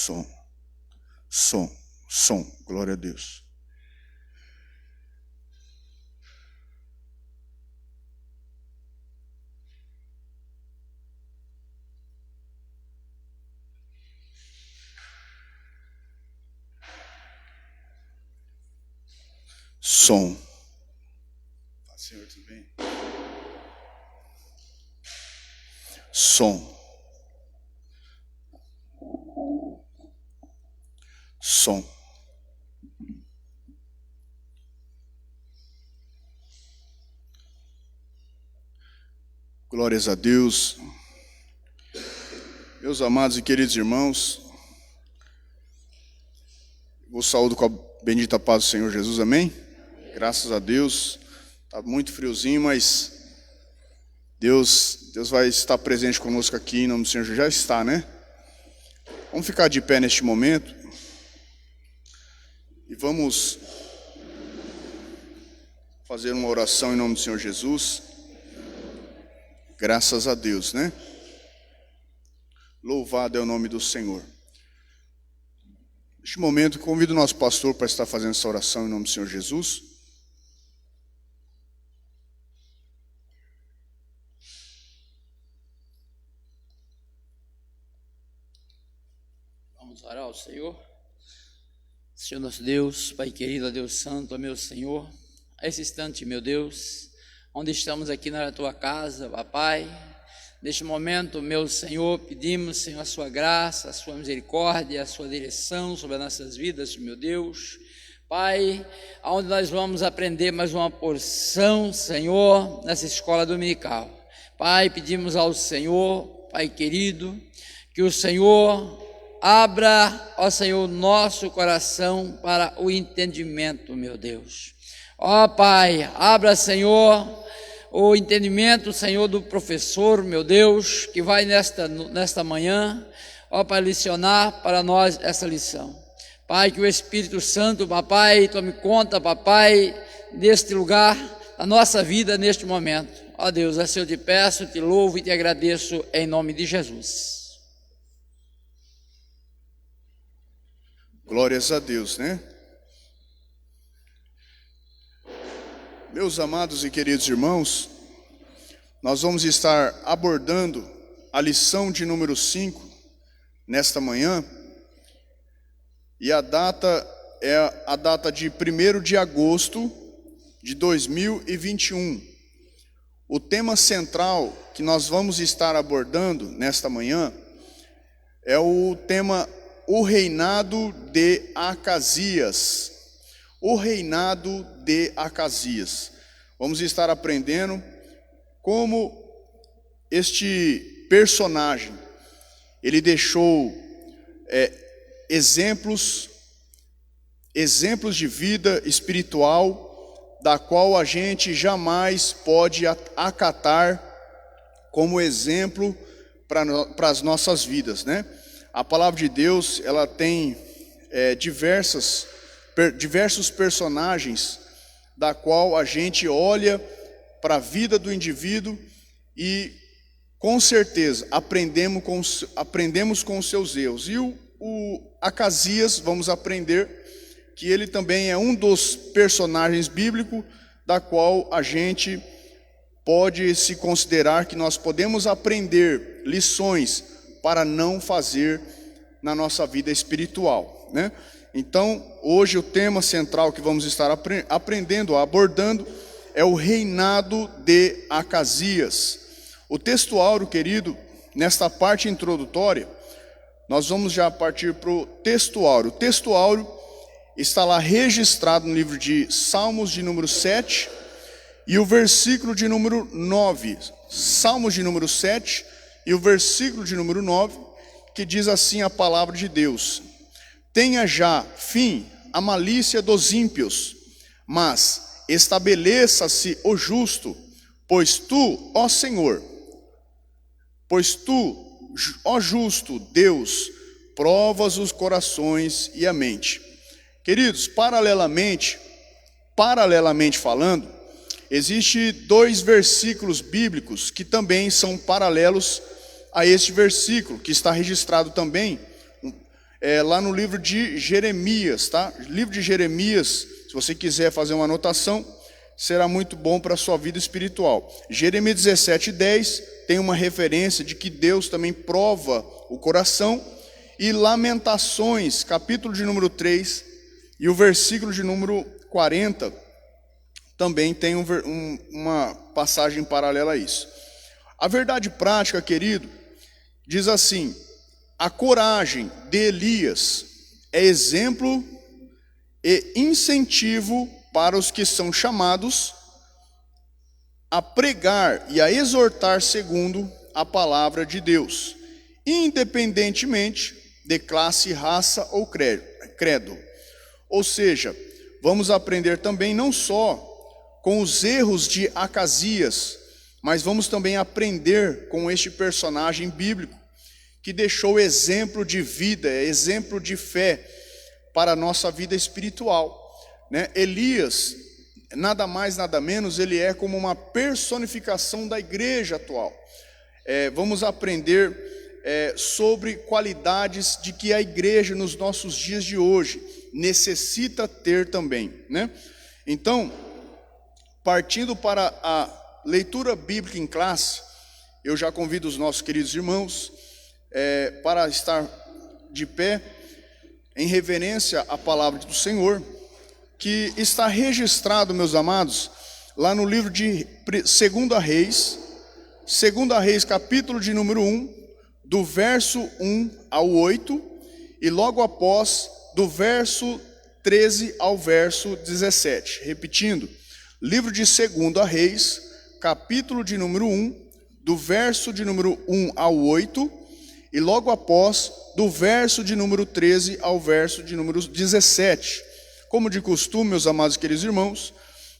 Som, som, som, glória a Deus. Som. Senhor, tudo bem? Som. Som. Glórias a Deus. Meus amados e queridos irmãos, vos saúdo com a bendita paz do Senhor Jesus, amém? Graças a Deus. Está muito friozinho, mas Deus vai estar presente conosco aqui em nome do Senhor. Já está, né? Vamos ficar de pé neste momento e vamos fazer uma oração em nome do Senhor Jesus. Graças a Deus, né? Louvado é o nome do Senhor. Neste momento, convido o nosso pastor para estar fazendo essa oração em nome do Senhor Jesus. Vamos orar ao Senhor. Senhor nosso Deus, Pai querido, Deus santo, meu Senhor, a esse instante, meu Deus, onde estamos aqui na tua casa, Pai, neste momento, meu Senhor, pedimos, Senhor, a sua graça, a sua misericórdia, a sua direção sobre as nossas vidas, meu Deus. Pai, onde nós vamos aprender mais uma porção, Senhor, nessa escola dominical. Pai, pedimos ao Senhor, Pai querido, que o Senhor abra, ó Senhor, nosso coração para o entendimento, meu Deus. Ó Pai, abra, Senhor, o entendimento, Senhor, do professor, meu Deus, que vai nesta manhã, ó Pai, licionar para nós essa lição. Pai, que o Espírito Santo, papai, tome conta, papai, deste lugar, da nossa vida neste momento. Ó Deus, assim eu te peço, te louvo e te agradeço em nome de Jesus. Glórias a Deus, né? Meus amados e queridos irmãos, nós vamos estar abordando a lição de número 5 nesta manhã, e a data é a data de 1º de agosto de 2021. O tema central que nós vamos estar abordando nesta manhã é o tema O reinado de Acasias. O reinado de Acasias. Vamos estar aprendendo como este personagem, ele deixou exemplos de vida espiritual, da qual a gente jamais pode acatar como exemplo para as nossas vidas, né? A palavra de Deus, ela tem diversos personagens, da qual a gente olha para a vida do indivíduo e, com certeza, aprendemos com os seus erros. E o Acasias, vamos aprender que ele também é um dos personagens bíblicos, da qual a gente pode se considerar que nós podemos aprender lições para não fazer na nossa vida espiritual, né? Então, hoje o tema central que vamos estar aprendendo, abordando, é o reinado de Acasias. O texto áureo, querido, nesta parte introdutória, nós vamos já partir para o texto áureo. O texto áureo está lá registrado no livro de Salmos de número 7 e o versículo de número 9. Salmos de número 7 e o versículo de número 9, que diz assim a palavra de Deus: tenha já fim a malícia dos ímpios, mas estabeleça-se o justo, pois tu, ó Senhor, ó justo Deus, provas os corações e a mente. Queridos, paralelamente falando, existe 2 versículos bíblicos que também são paralelos a este versículo, que está registrado também, lá no livro de Jeremias, tá? Livro de Jeremias, se você quiser fazer uma anotação, será muito bom para a sua vida espiritual. Jeremias 17:10 tem uma referência de que Deus também prova o coração. E Lamentações, capítulo de número 3 e o versículo de número 40, também tem uma passagem paralela a isso. A verdade prática, querido, diz assim: a coragem de Elias é exemplo e incentivo para os que são chamados a pregar e a exortar segundo a palavra de Deus, independentemente de classe, raça ou credo. Ou seja, vamos aprender também não só com os erros de Acasias, mas vamos também aprender com este personagem bíblico que deixou exemplo de vida, exemplo de fé para a nossa vida espiritual, né? Elias, nada mais, nada menos, ele é como uma personificação da igreja atual. Vamos aprender sobre qualidades de que a igreja nos nossos dias de hoje necessita ter também, né? Então, partindo para a leitura bíblica em classe, eu já convido os nossos queridos irmãos para estar de pé em reverência à palavra do Senhor, que está registrado, meus amados, lá no livro de 2 Reis, capítulo de número 1, do verso 1 ao 8, e logo após, do verso 13 ao verso 17. Repetindo, livro de 2 Reis, capítulo de número 1, do verso de número 1 ao 8, e logo após, do verso de número 13 ao verso de número 17. Como de costume, meus amados e queridos irmãos,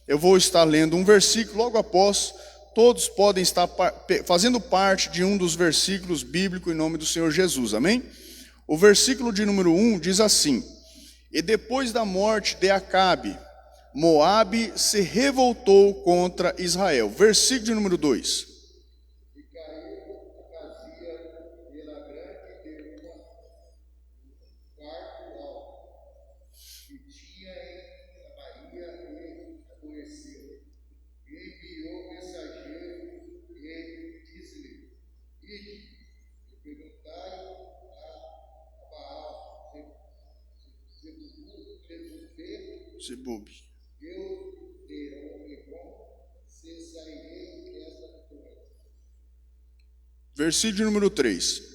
eu vou estar lendo um versículo, logo após, todos podem estar fazendo parte de um dos versículos bíblicos em nome do Senhor Jesus, amém? O versículo de número 1 diz assim: e depois da morte de Acabe, Moabe se revoltou contra Israel. Versículo de número 2. E caiu Acasias pela grande derruma no quarto alto, que tinha em Samaria, e adoeceu. E enviou mensageiro e disse-lhe: ide, e perguntai a Baal, Zebub. Deus de Hebron, se sairei desta coisa. Versículo de número 3.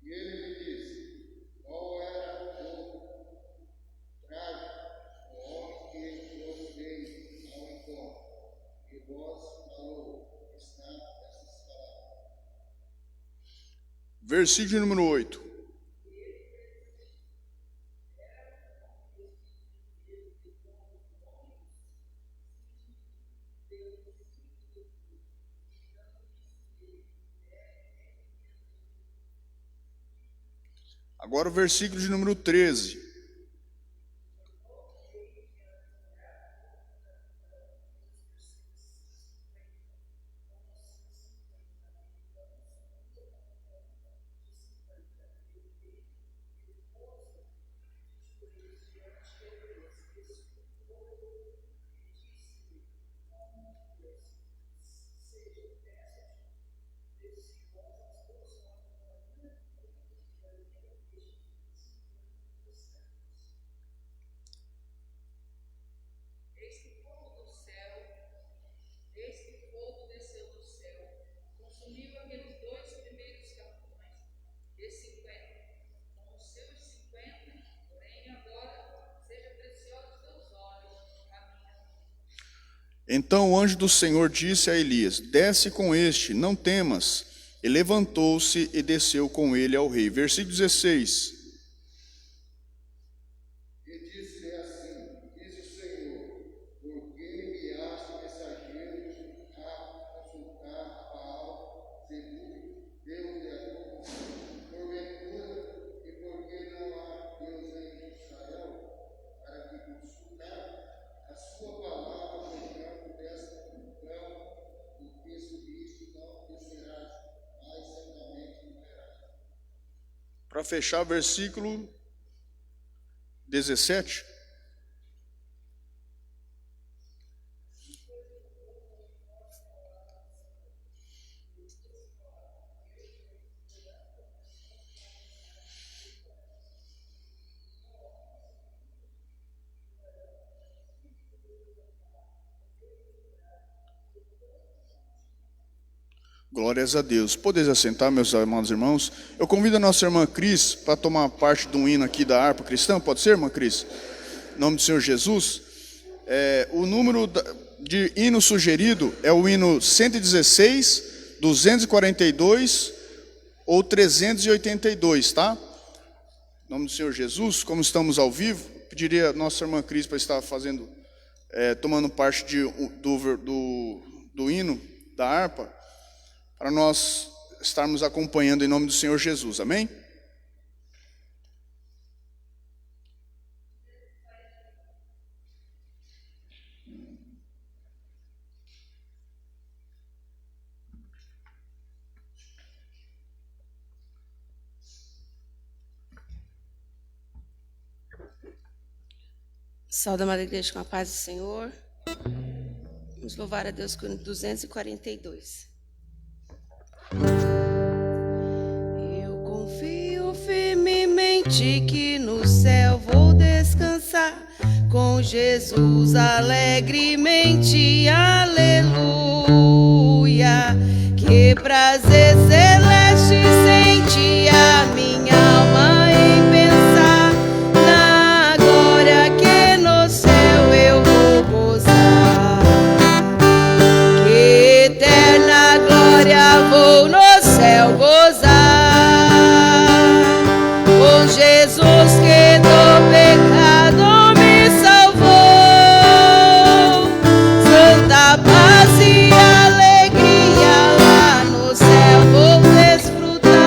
E ele me disse: qual era o traje, o homem que vos veio ao encontro? E vós falou, está essas palavras. Versículo número 8. Agora o versículo de número 13. Então o anjo do Senhor disse a Elias: desce com este, não temas. E levantou-se e desceu com ele ao rei. Versículo 16. E disse assim: diz o Senhor, por que enviaste mensageiros a consultar a Baal, Zebul, Deus de Adão? Porventura, e por que não há Deus em Israel, para que consultar a sua palavra no campo desta multidão, o que subiste não descerás, mas certamente morrerás. Para fechar, versículo 17. Glórias a Deus. Podeis assentar, meus amados irmãos. Eu convido a nossa irmã Cris para tomar parte de um hino aqui da harpa cristã. Pode ser, irmã Cris? Em nome do Senhor Jesus. O número de hino sugerido é o hino 116, 242 ou 382, tá? Em nome do Senhor Jesus, como estamos ao vivo, pediria a nossa irmã Cris para estar fazendo, tomando parte do hino da harpa, para nós estarmos acompanhando em nome do Senhor Jesus, amém? Saúde, amada igreja, com a paz do Senhor. Vamos louvar a Deus com 242. Eu confio firmemente que no céu vou descansar com Jesus alegremente, aleluia. Que prazer celeste sente a minha alma em pensar na glória que no céu eu vou gozar. Que eterna glória vou no céu gozar, com Jesus que do pecado me salvou. Santa paz e alegria lá no céu vou desfrutar.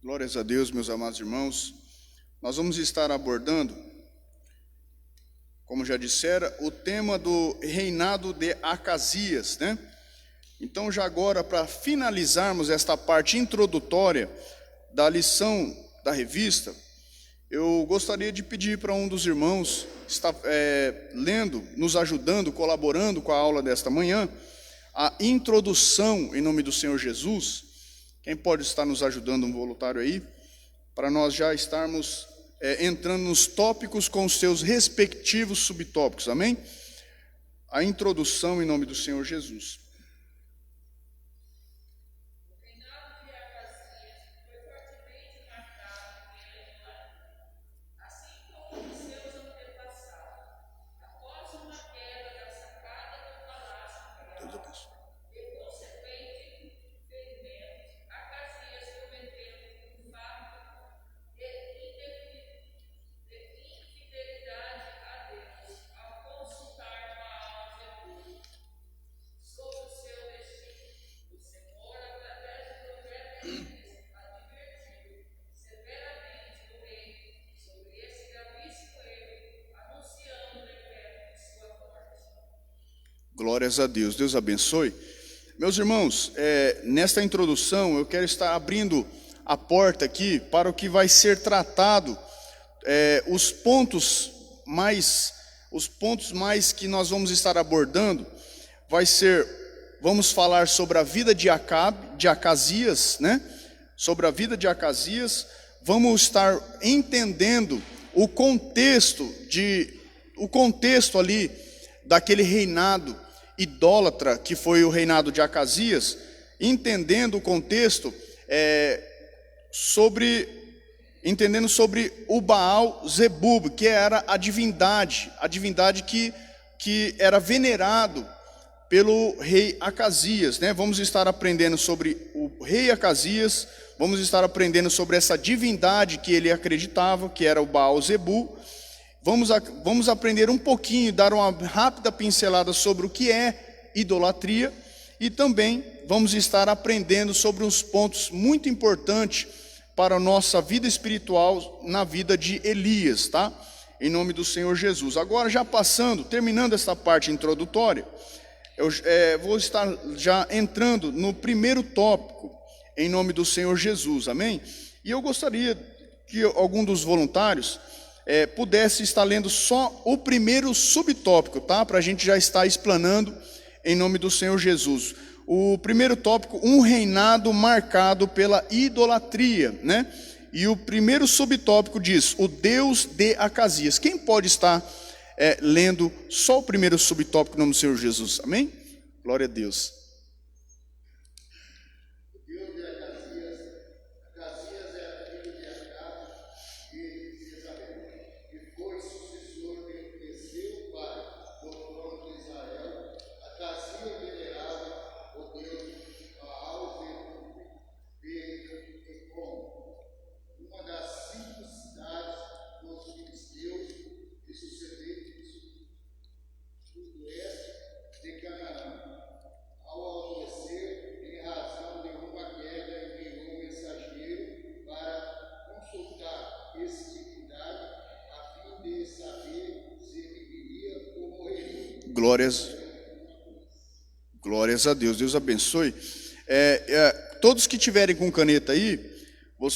Glórias a Deus, meus amados irmãos. Nós vamos estar abordando, como já dissera, o tema do reinado de Acasias, né? Então, já agora, para finalizarmos esta parte introdutória da lição da revista, eu gostaria de pedir para um dos irmãos que está lendo, nos ajudando, colaborando com a aula desta manhã, a introdução em nome do Senhor Jesus. Quem pode estar nos ajudando, um voluntário aí, para nós já estarmos entrando nos tópicos com os seus respectivos subtópicos, amém? A introdução em nome do Senhor Jesus. Glórias a Deus, Deus abençoe. Meus irmãos, nesta introdução eu quero estar abrindo a porta aqui para o que vai ser tratado, os pontos mais que nós vamos estar abordando, vamos falar sobre a vida de Acasias, né? Sobre a vida de Acasias, vamos estar entendendo o contexto ali daquele reinado idólatra que foi o reinado de Acasias, entendendo o contexto entendendo sobre o Baal Zebub, que era a divindade que era venerado pelo rei Acasias, né? Vamos estar aprendendo sobre o rei Acasias, vamos estar aprendendo sobre essa divindade que ele acreditava, que era o Baal Zebub. Vamos aprender um pouquinho, dar uma rápida pincelada sobre o que é idolatria, e também vamos estar aprendendo sobre uns pontos muito importantes para a nossa vida espiritual na vida de Elias, tá? Em nome do Senhor Jesus. Agora, terminando essa parte introdutória, eu vou estar já entrando no primeiro tópico, em nome do Senhor Jesus, amém? E eu gostaria que algum dos voluntários pudesse estar lendo só o primeiro subtópico, tá? Para a gente já estar explanando em nome do Senhor Jesus. O primeiro tópico, um reinado marcado pela idolatria, né? E o primeiro subtópico diz, o Deus de Acasias. Quem pode estar lendo só o primeiro subtópico em nome do Senhor Jesus? Amém? Glória a Deus. Glórias a Deus, Deus abençoe. Todos que tiverem com caneta aí,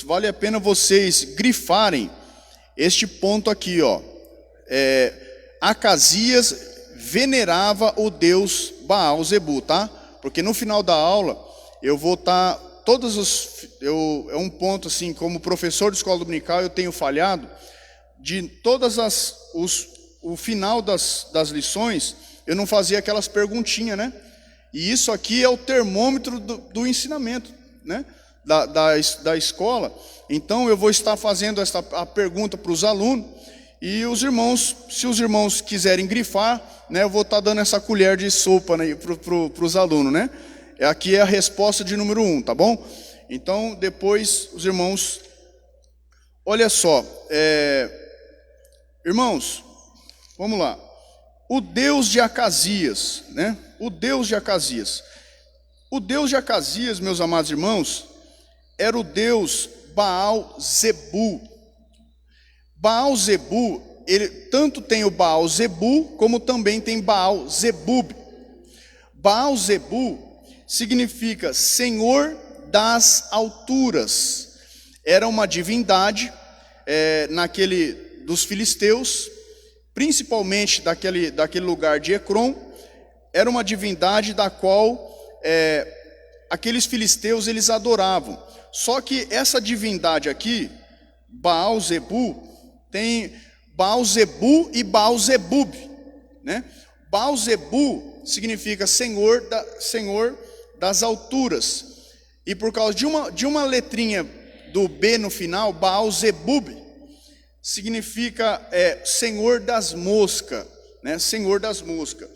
vale a pena vocês grifarem este ponto aqui, ó. Acasias venerava o deus Baal Zebub, tá? Porque no final da aula eu vou estar é um ponto assim, como professor de escola dominical eu tenho falhado de todas o final das lições, eu não fazia aquelas perguntinhas, né? E isso aqui é o termômetro do ensinamento, né? Da escola. Então eu vou estar fazendo a pergunta para os alunos, e os irmãos, se os irmãos quiserem grifar, né, eu vou estar dando essa colher de sopa, né, para os alunos, né? Aqui é a resposta de número 1, tá bom? Então depois os irmãos, olha só, irmãos, vamos lá. O Deus de Acasias, né? O Deus de Acasias. O Deus de Acasias, meus amados irmãos, era o Deus Baal-zebu. Baal-zebu, ele tanto tem o Baal-zebu, como também tem Baal-zebub. Baal-zebu significa Senhor das alturas. Era uma divindade dos filisteus, principalmente daquele lugar de Ecrom. Era uma divindade da qual aqueles filisteus eles adoravam. Só que essa divindade aqui, Baal-zebu, tem Baal-zebu e Baal-zebub, né? Baal-zebu significa Senhor das alturas. E por causa de uma letrinha do B no final, Baal-zebub significa Senhor das moscas, né? Senhor das moscas.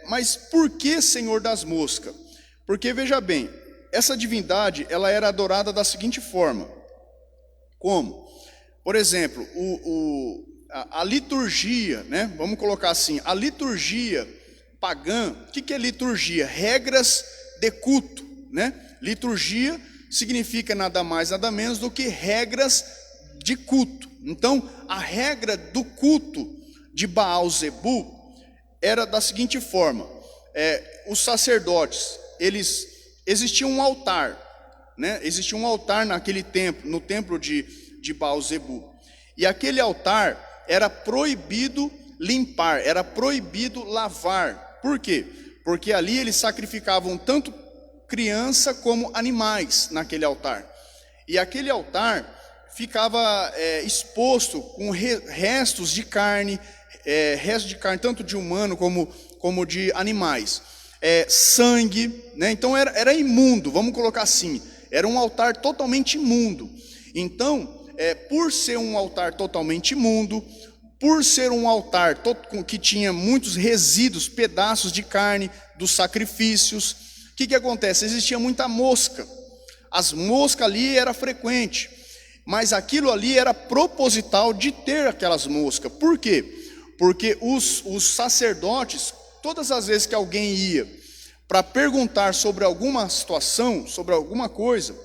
Mas por que Senhor das moscas? Porque, veja bem, essa divindade ela era adorada da seguinte forma. Como? Por exemplo, a liturgia, né? Vamos colocar assim, a liturgia pagã. O que é liturgia? Regras de culto, né? Liturgia significa nada mais, nada menos do que regras de culto. Então, a regra do culto de Baal-zebu era da seguinte forma: os sacerdotes, existia um altar, né? Existia um altar naquele templo, no templo de Baal-zebu. E aquele altar era proibido limpar, era proibido lavar. Por quê? Porque ali eles sacrificavam tanto criança como animais naquele altar. E aquele altar ficava exposto com restos de carne, tanto de humano como de animais. Sangue, né? Então era imundo, vamos colocar assim. Era um altar totalmente imundo. Então, por ser um altar totalmente imundo, por ser um altar que tinha muitos resíduos, pedaços de carne dos sacrifícios, o que acontece? Existia muita mosca. As moscas ali era frequente, mas aquilo ali era proposital de ter aquelas moscas. Por quê? Porque os sacerdotes, todas as vezes que alguém ia para perguntar sobre alguma situação, sobre alguma coisa,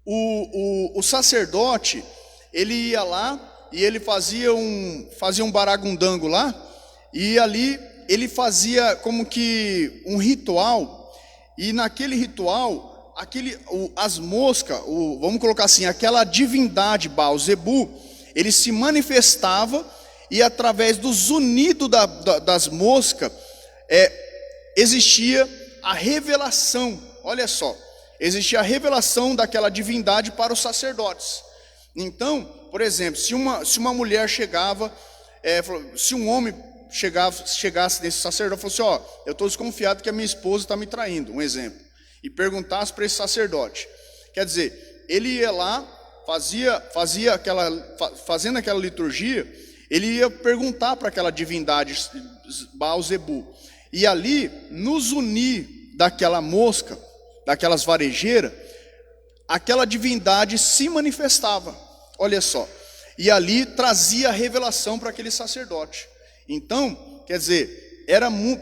o sacerdote, ele ia lá e ele fazia um baragundango lá, e ali ele fazia como que um ritual, e naquele ritual, as moscas, vamos colocar assim, aquela divindade Baal-zebu, ele se manifestava, e através do zunido das moscas, existia a revelação. Olha só, existia a revelação daquela divindade para os sacerdotes. Então, por exemplo, se uma mulher chegava, se um homem chegasse nesse sacerdote e falasse: eu estou desconfiado que a minha esposa está me traindo, um exemplo, e perguntasse para esse sacerdote, quer dizer, ele ia lá, fazendo aquela liturgia, ele ia perguntar para aquela divindade Baal-zebu, e ali, nos unir daquela mosca, daquelas varejeiras, aquela divindade se manifestava, olha só, e ali trazia a revelação para aquele sacerdote. Então, quer dizer,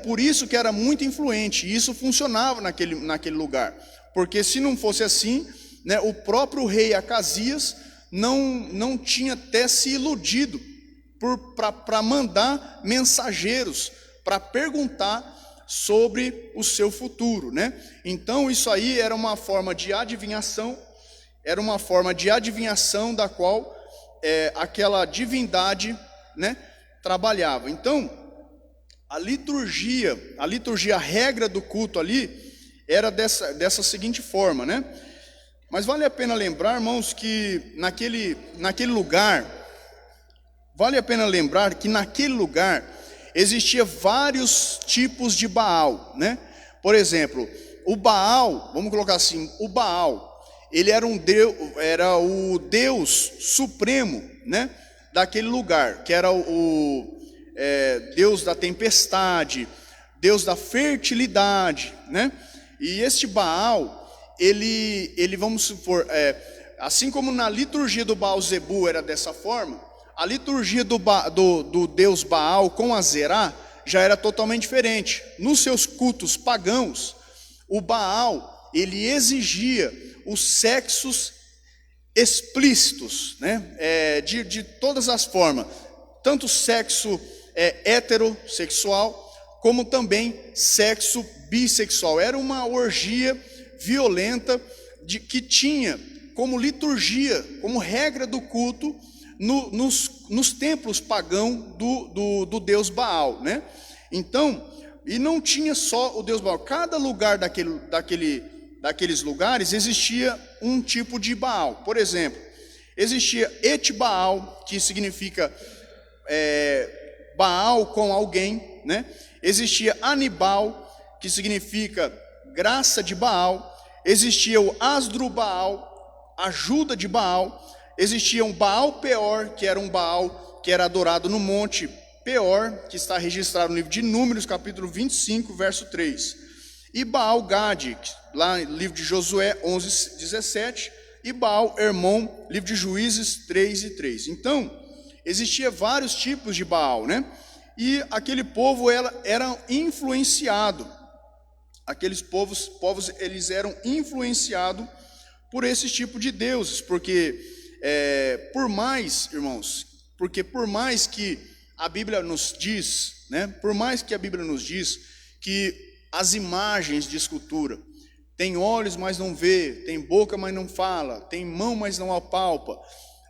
por isso que era muito influente, e isso funcionava naquele lugar, porque se não fosse assim, né, o próprio rei Acasias não tinha até se iludido para mandar mensageiros para perguntar sobre o seu futuro, né? Então isso aí era uma forma de adivinhação, da qual aquela divindade, né, trabalhava. Então a liturgia, a regra do culto ali era dessa seguinte forma, né? Mas vale a pena lembrar, irmãos, que naquele lugar, existia vários tipos de Baal, né? Por exemplo, o Baal, vamos colocar assim, o Baal, ele era o Deus supremo, né, daquele lugar, que era o Deus da tempestade, Deus da fertilidade, né? E este Baal, ele vamos supor, assim como na liturgia do Baal-zebu era dessa forma, a liturgia do Deus Baal com Azerá já era totalmente diferente. Nos seus cultos pagãos, o Baal, ele exigia os sexos explícitos, né? De todas as formas, tanto sexo heterossexual, como também sexo bissexual. Era uma orgia violenta que tinha como liturgia, como regra do culto, nos templos pagãos do deus Baal, né? Então, e não tinha só o deus Baal. Cada lugar daqueles lugares existia um tipo de Baal. Por exemplo, existia Et-Baal, que significa Baal com alguém, né? Existia Anibal, que significa graça de Baal. Existia o Asdrubaal, ajuda de Baal. Existia um Baal Peor, que era um Baal que era adorado no monte Peor, que está registrado no livro de Números, capítulo 25, verso 3. E Baal Gade, lá no livro de Josué 11, 17. E Baal Hermon, livro de Juízes 3 e 3. Então, existia vários tipos de Baal, né? E aquele povo era influenciado. Aqueles povos eles eram influenciados por esse tipo de deuses, porque por mais que a Bíblia nos diz, né? Por mais que a Bíblia nos diz que as imagens de escultura tem olhos, mas não vê, tem boca, mas não fala, tem mão, mas não apalpa.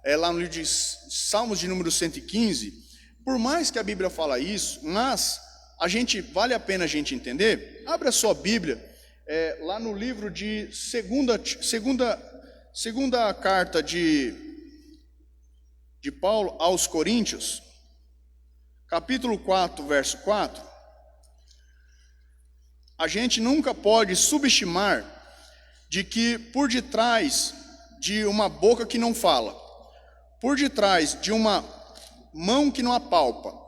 Lá no livro de Salmos de número 115, por mais que a Bíblia fala isso, mas vale a pena a gente entender. Abre a sua Bíblia, lá no livro de segunda carta de Paulo aos Coríntios, capítulo 4, verso 4. A gente nunca pode subestimar de que por detrás de uma boca que não fala, por detrás de uma mão que não apalpa,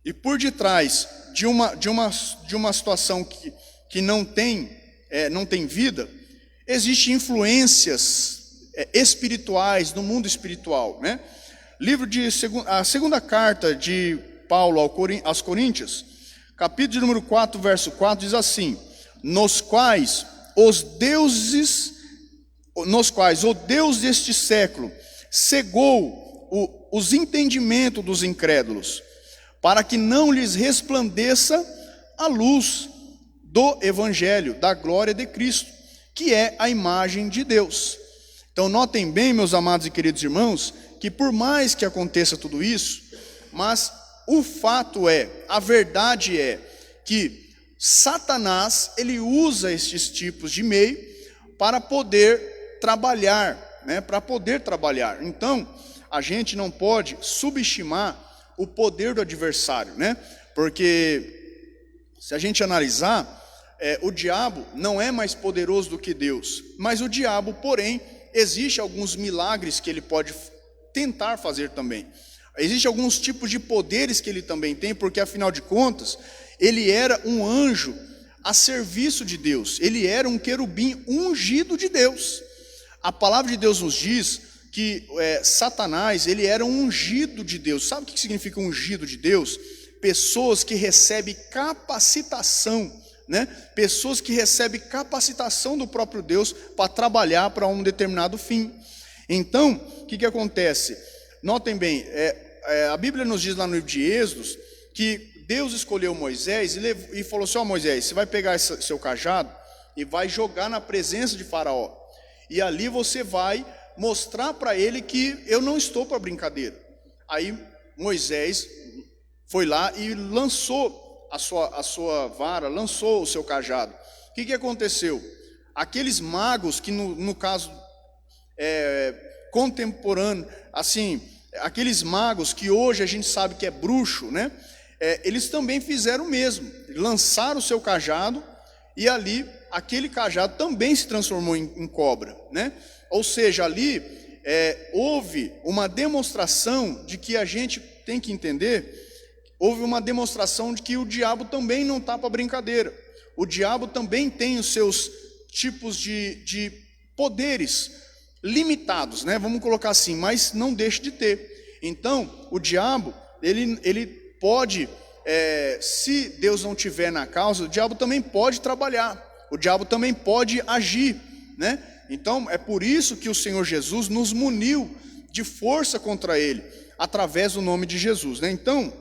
e por detrás de uma situação que não tem vida, existem influências espirituais no mundo espiritual, né? Livro de a segunda carta de Paulo aos Coríntios, capítulo de número 4, verso 4, diz assim: nos quais o Deus deste século cegou os entendimentos dos incrédulos, para que não lhes resplandeça a luz do evangelho, da glória de Cristo, que é a imagem de Deus. Então notem bem, meus amados e queridos irmãos, que por mais que aconteça tudo isso, mas o fato a verdade é que Satanás, ele usa estes tipos de meio para poder trabalhar, né? Para poder trabalhar. Então, a gente não pode subestimar o poder do adversário, né? Porque se a gente analisar, o diabo não é mais poderoso do que Deus, mas o diabo, porém, existe alguns milagres que ele pode tentar fazer também. Existem alguns tipos de poderes que ele também tem, porque afinal de contas, ele era um anjo a serviço de Deus, ele era um querubim ungido de Deus. A palavra de Deus nos diz que Satanás, ele era um ungido de Deus. Sabe o que significa ungido de Deus? Pessoas que recebem capacitação, né? Pessoas que recebem capacitação do próprio Deus para trabalhar para um determinado fim. Então, o que acontece? Notem bem, a Bíblia nos diz lá no livro de Êxodos que Deus escolheu Moisés e falou assim: ó, Moisés, você vai pegar esse seu cajado e vai jogar na presença de Faraó. E ali você vai mostrar para ele que eu não estou para brincadeira. Aí Moisés foi lá e lançou a sua vara, lançou o seu cajado. O que aconteceu? Aqueles magos que no caso contemporâneo, assim, aqueles magos que hoje a gente sabe que é bruxo, né? Eles também fizeram o mesmo, lançaram o seu cajado e ali aquele cajado também se transformou em cobra, né? Ou seja, ali houve uma demonstração de que a gente tem que entender, houve uma demonstração de que o diabo também não está para brincadeira. O diabo também tem os seus tipos de poderes limitados, né? Vamos colocar assim, mas não deixa de ter. Então, o diabo, ele pode, se Deus não tiver na causa, o diabo também pode trabalhar, o diabo também pode agir, né? Então, é por isso que o Senhor Jesus nos muniu de força contra ele, através do nome de Jesus, né? Então,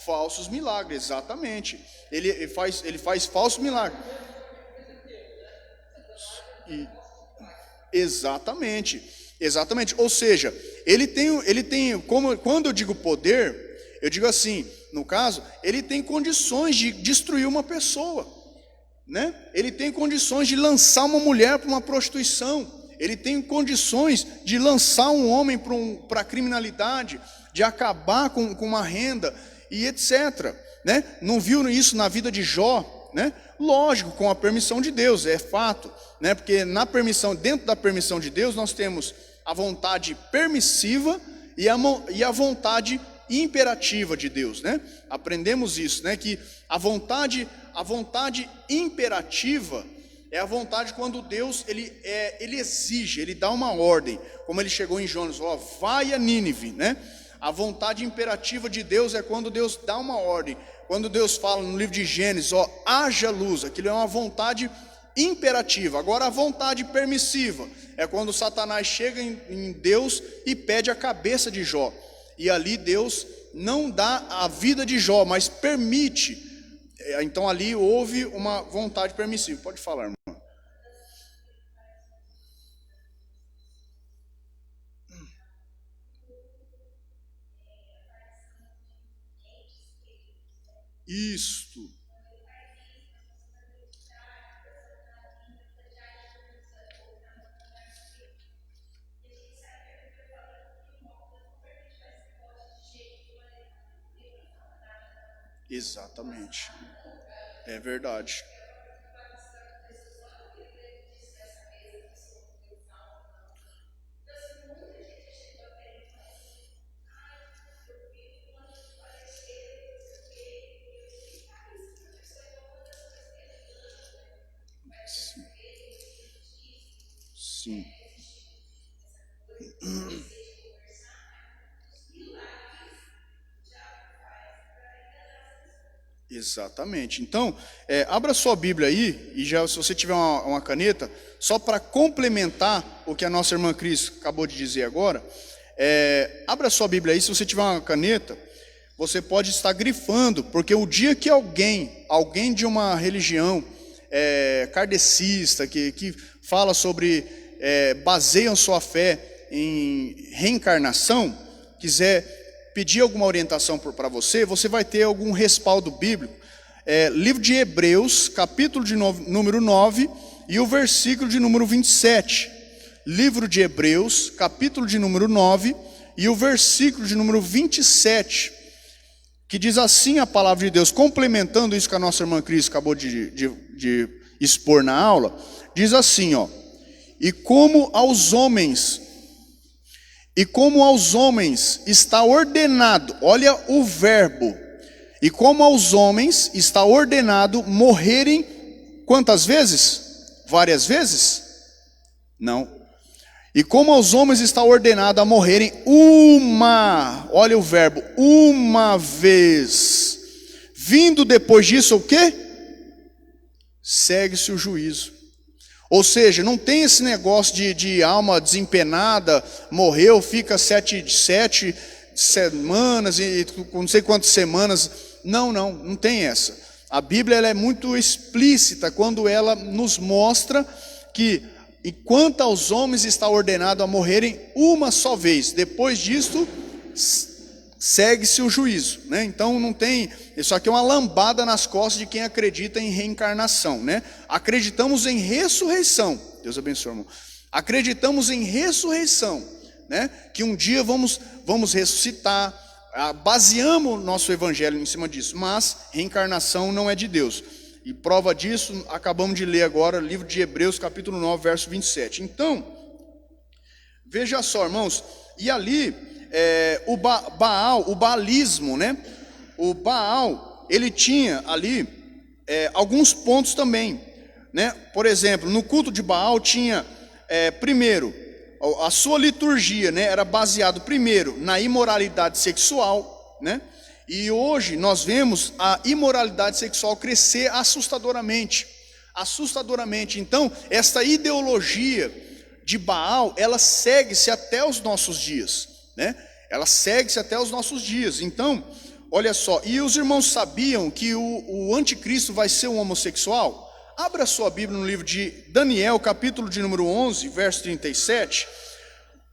falsos milagres, exatamente. Ele faz falsos milagres. Exatamente. Ou seja, ele tem quando eu digo poder, eu digo assim, no caso, ele tem condições de destruir uma pessoa, né? Ele tem condições de lançar uma mulher para uma prostituição. Ele tem condições de lançar um homem para a criminalidade, de acabar com uma renda e etc. Né? Não viu isso na vida de Jó, né? Lógico, com a permissão de Deus, é fato, né? Porque dentro da permissão de Deus, nós temos a vontade permissiva e a vontade imperativa de Deus, né? Aprendemos isso, né? Que a vontade imperativa é a vontade quando Deus ele exige, ele dá uma ordem, como ele chegou em Jonas, ó, vai a Nínive, né? A vontade imperativa de Deus é quando Deus dá uma ordem. Quando Deus fala no livro de Gênesis, ó, haja luz, aquilo é uma vontade imperativa. Agora a vontade permissiva é quando Satanás chega em Deus e pede a cabeça de Jó. E ali Deus não dá a vida de Jó, mas permite. Então ali houve uma vontade permissiva. Pode falar, irmão. Isto. Exatamente. É verdade. Sim. Exatamente. Então, abra sua Bíblia aí, e já, se você tiver uma caneta, só para complementar o que a nossa irmã Cris acabou de dizer agora, abra sua Bíblia aí, se você tiver uma caneta, você pode estar grifando, porque o dia que alguém de uma religião kardecista, que fala sobre, baseiam sua fé em reencarnação, quiser pedir alguma orientação para você, você vai ter algum respaldo bíblico. Livro de Hebreus, capítulo de número 9 e o versículo de número 27. Livro de Hebreus, capítulo de número 9 e o versículo de número 27, que diz assim a palavra de Deus, complementando isso que a nossa irmã Cris acabou de expor na aula, diz assim, ó: E como aos homens está ordenado, olha o verbo, e como aos homens está ordenado morrerem, quantas vezes? Várias vezes? Não. E como aos homens está ordenado a morrerem olha o verbo, uma vez, vindo depois disso o quê? Segue-se o juízo. Ou seja, não tem esse negócio de alma desempenada, morreu, fica 7 semanas, e não sei quantas semanas. Não tem essa. A Bíblia ela é muito explícita quando ela nos mostra que, enquanto aos homens está ordenado a morrerem uma só vez, depois disto, segue-se o juízo, né? Então não tem, isso aqui é uma lambada nas costas de quem acredita em reencarnação, né? Acreditamos em ressurreição, Deus abençoe, irmão. Acreditamos em ressurreição, né? Que um dia vamos ressuscitar, baseamos nosso evangelho em cima disso, mas reencarnação não é de Deus. E prova disso, acabamos de ler agora, livro de Hebreus, capítulo 9, verso 27. Então, veja só, irmãos, e ali o baalismo, né? O Baal, ele tinha ali alguns pontos também, né? Por exemplo, no culto de Baal tinha, primeiro, a sua liturgia, né? Era baseado primeiro na imoralidade sexual, né? E hoje nós vemos a imoralidade sexual crescer assustadoramente. Então, essa ideologia de Baal, ela segue-se até os nossos dias, né? Ela segue-se até os nossos dias. Então, olha só, e os irmãos sabiam que o anticristo vai ser um homossexual? Abra sua Bíblia no livro de Daniel, capítulo de número 11, verso 37.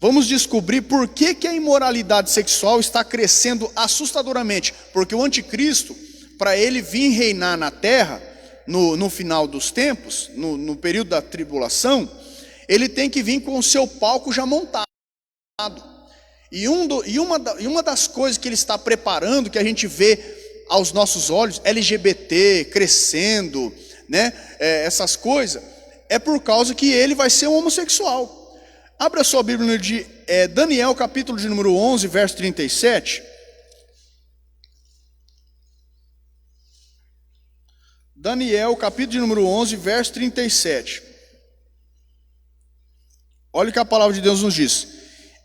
Vamos descobrir por que a imoralidade sexual está crescendo assustadoramente. Porque o anticristo, para ele vir reinar na terra, no final dos tempos, no período da tribulação, ele tem que vir com o seu palco já montado. E uma das coisas que ele está preparando, que a gente vê aos nossos olhos, LGBT crescendo, né, essas coisas, é por causa que ele vai ser um homossexual. Abra sua Bíblia no livro de Daniel, capítulo de número 11, verso 37. Daniel, capítulo de número 11, verso 37. Olha o que a palavra de Deus nos diz.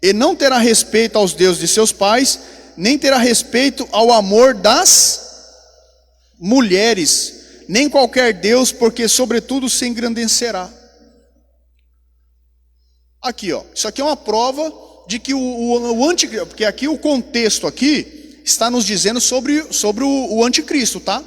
E não terá respeito aos deuses de seus pais, nem terá respeito ao amor das mulheres, nem qualquer deus, porque sobretudo se engrandecerá. Aqui, ó, isso aqui é uma prova de que o anticristo, porque aqui o contexto aqui está nos dizendo sobre o anticristo, tá?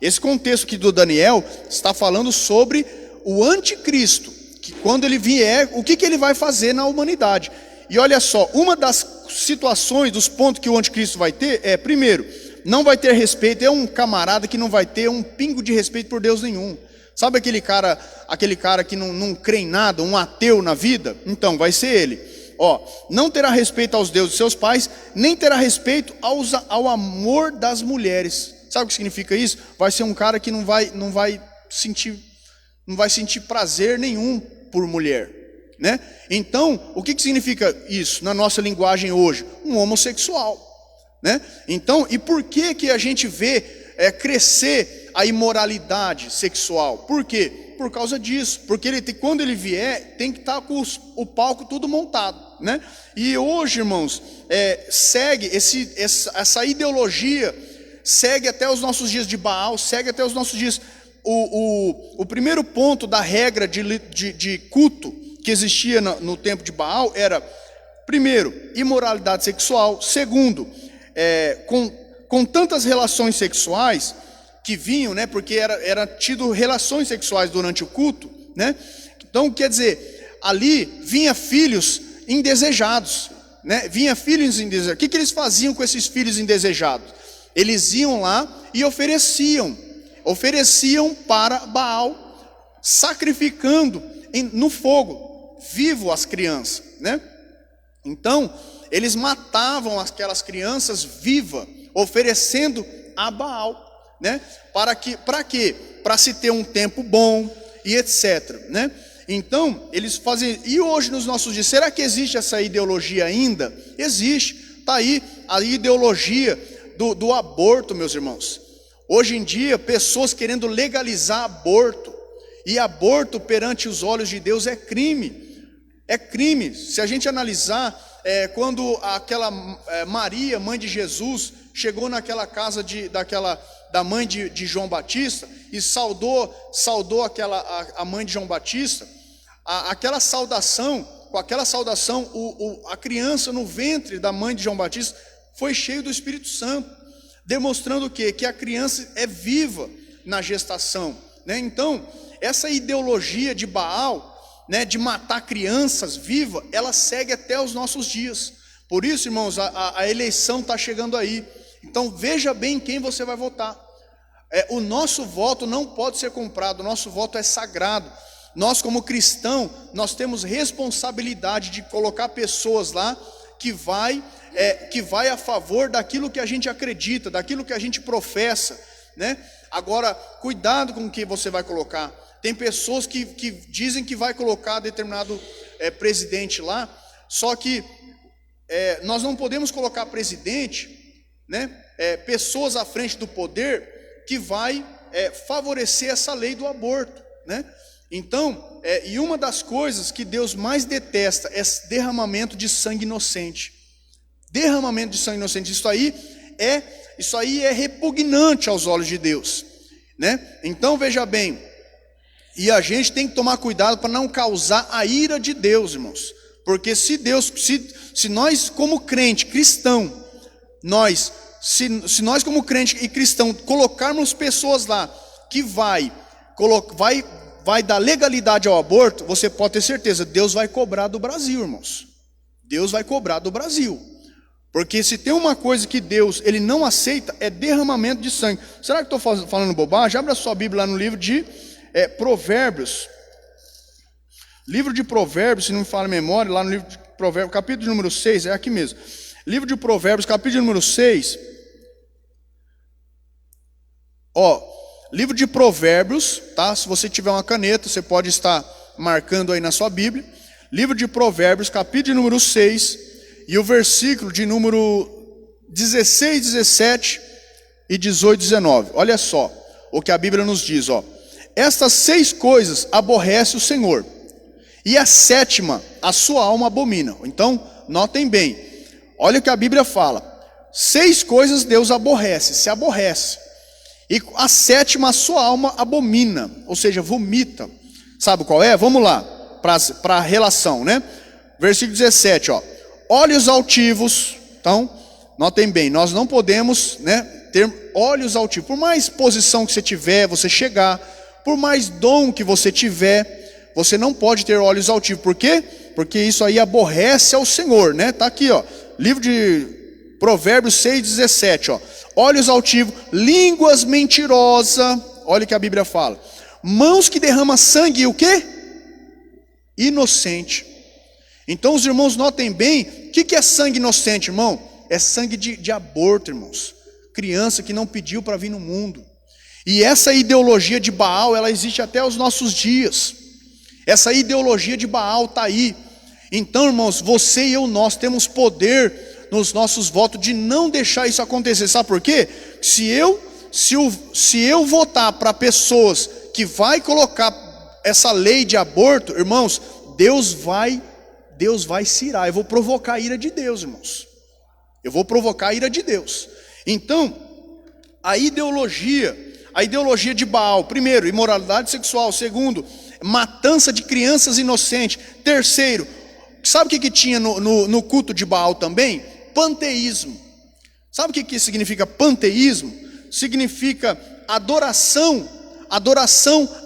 Esse contexto aqui do Daniel está falando sobre o anticristo, que quando ele vier, o que ele vai fazer na humanidade. E olha só, uma das situações, dos pontos que o anticristo vai ter é, primeiro, não vai ter respeito, é um camarada que não vai ter um pingo de respeito por Deus nenhum. Sabe aquele cara que não crê em nada, um ateu na vida? Então, vai ser ele. Ó, não terá respeito aos deuses de seus pais, nem terá respeito ao amor das mulheres. Sabe o que significa isso? Vai ser um cara que não vai sentir prazer nenhum por mulher, né? Então, o que significa isso na nossa linguagem hoje? Um homossexual, né? Então, e por que a gente vê crescer a imoralidade sexual? Por quê? Por causa disso, porque quando ele vier, tem que estar com o palco tudo montado, né? E hoje, irmãos, segue essa ideologia, segue até os nossos dias de Baal, segue até os nossos dias. O primeiro ponto da regra de culto que existia no tempo de Baal era, primeiro, imoralidade sexual. Segundo, com tantas relações sexuais que vinham, né, porque era tido relações sexuais durante o culto, né? Então, quer dizer, ali vinha filhos indesejados, né? Vinha filhos indesejados. O que eles faziam com esses filhos indesejados? Eles iam lá e ofereciam para Baal, sacrificando no fogo, vivo as crianças, né? Então, eles matavam aquelas crianças vivas, oferecendo a Baal, né? Para quê? Para se ter um tempo bom e etc, né? Então, eles fazem. E hoje nos nossos dias, será que existe essa ideologia ainda? Existe. Está aí a ideologia do aborto, meus irmãos. Hoje em dia, pessoas querendo legalizar aborto. E aborto perante os olhos de Deus é crime. É crime. Se a gente analisar, quando aquela Maria, mãe de Jesus, chegou naquela casa da mãe de João Batista e saudou a mãe de João Batista, aquela saudação, com aquela saudação, a criança no ventre da mãe de João Batista foi cheio do Espírito Santo, demonstrando o quê? Que a criança é viva na gestação, né? Então, essa ideologia de Baal, né, de matar crianças vivas, ela segue até os nossos dias. Por isso, irmãos, a eleição está chegando aí. Então, veja bem quem você vai votar. O nosso voto não pode ser comprado, o nosso voto é sagrado. Nós, como cristãos, nós temos responsabilidade de colocar pessoas lá que vai a favor daquilo que a gente acredita, daquilo que a gente professa, né? Agora, cuidado com o que você vai colocar. Tem pessoas que dizem que vai colocar determinado presidente lá, só que nós não podemos colocar presidente, né? Pessoas à frente do poder que vai favorecer essa lei do aborto, né? Então, e uma das coisas que Deus mais detesta é derramamento de sangue inocente. Derramamento de sangue inocente. Isso aí isso aí é repugnante aos olhos de Deus, né? Então veja bem, e a gente tem que tomar cuidado para não causar a ira de Deus, irmãos. Porque se nós como crente cristão, se nós como crente e cristão colocarmos pessoas lá que vai dar legalidade ao aborto, você pode ter certeza, Deus vai cobrar do Brasil, irmãos. Deus vai cobrar do Brasil. Porque se tem uma coisa que Deus ele não aceita, é derramamento de sangue. Será que estou falando bobagem? Abra sua Bíblia lá no livro de Provérbios. Livro de Provérbios, se não me falha a memória, lá no livro de Provérbios, capítulo número 6, é aqui mesmo. Livro de Provérbios, capítulo número 6. Livro de Provérbios, tá? Se você tiver uma caneta, você pode estar marcando aí na sua Bíblia. Livro de Provérbios, capítulo número 6, e o versículo de número 16, 17 e 18, 19. Olha só o que a Bíblia nos diz, Estas 6 coisas aborrece o Senhor, e a 7ª a sua alma abomina. Então, notem bem, olha o que a Bíblia fala. 6 coisas Deus se aborrece. E a 7ª a sua alma abomina, ou seja, vomita. Sabe qual é? Vamos lá, para a relação, né? Versículo 17, olhos altivos. Então, notem bem, nós não podemos, né, ter olhos altivos. Por mais posição que você tiver, você chegar, por mais dom que você tiver, você não pode ter olhos altivos. Por quê? Porque isso aí aborrece ao Senhor, né? Está aqui, livro de Provérbios 6, 17, olhos altivos, línguas mentirosas, olha o que a Bíblia fala, mãos que derramam sangue, e o quê? Inocente. Então os irmãos notem bem, o que é sangue inocente, irmão? É sangue de aborto, irmãos, criança que não pediu para vir no mundo. E essa ideologia de Baal, ela existe até os nossos dias. Essa ideologia de Baal está aí. Então, irmãos, você e eu, nós temos poder nos nossos votos de não deixar isso acontecer. Sabe por quê? Se eu votar para pessoas que vai colocar essa lei de aborto, irmãos, Deus vai se irar. Eu vou provocar a ira de Deus, irmãos. Eu vou provocar a ira de Deus. Então, a ideologia de Baal, primeiro, imoralidade sexual. Segundo, matança de crianças inocentes. Terceiro, sabe o que tinha no culto de Baal também? Panteísmo. Sabe o que significa panteísmo? Significa adoração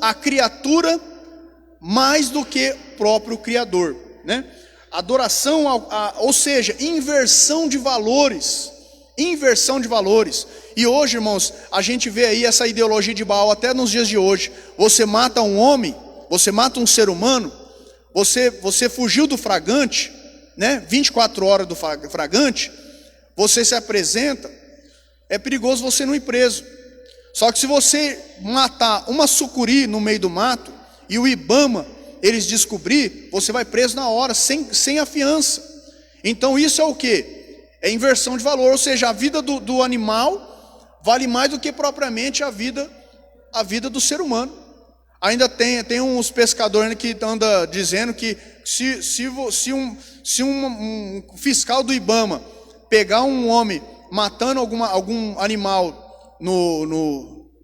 à criatura mais do que o próprio Criador, né? Adoração, ou seja, inversão de valores. E hoje, irmãos, a gente vê aí essa ideologia de Baal até nos dias de hoje. Você mata um homem, você mata um ser humano, você fugiu do flagrante, né? 24 horas do flagrante, você se apresenta, é perigoso você não ir preso. Só que se você matar uma sucuri no meio do mato e o IBAMA eles descobrir, você vai preso na hora, sem a fiança. Então isso é o quê? É inversão de valor, ou seja, a vida do animal vale mais do que propriamente a vida do ser humano. Ainda tem uns pescadores que andam dizendo que se um fiscal do IBAMA pegar um homem matando algum animal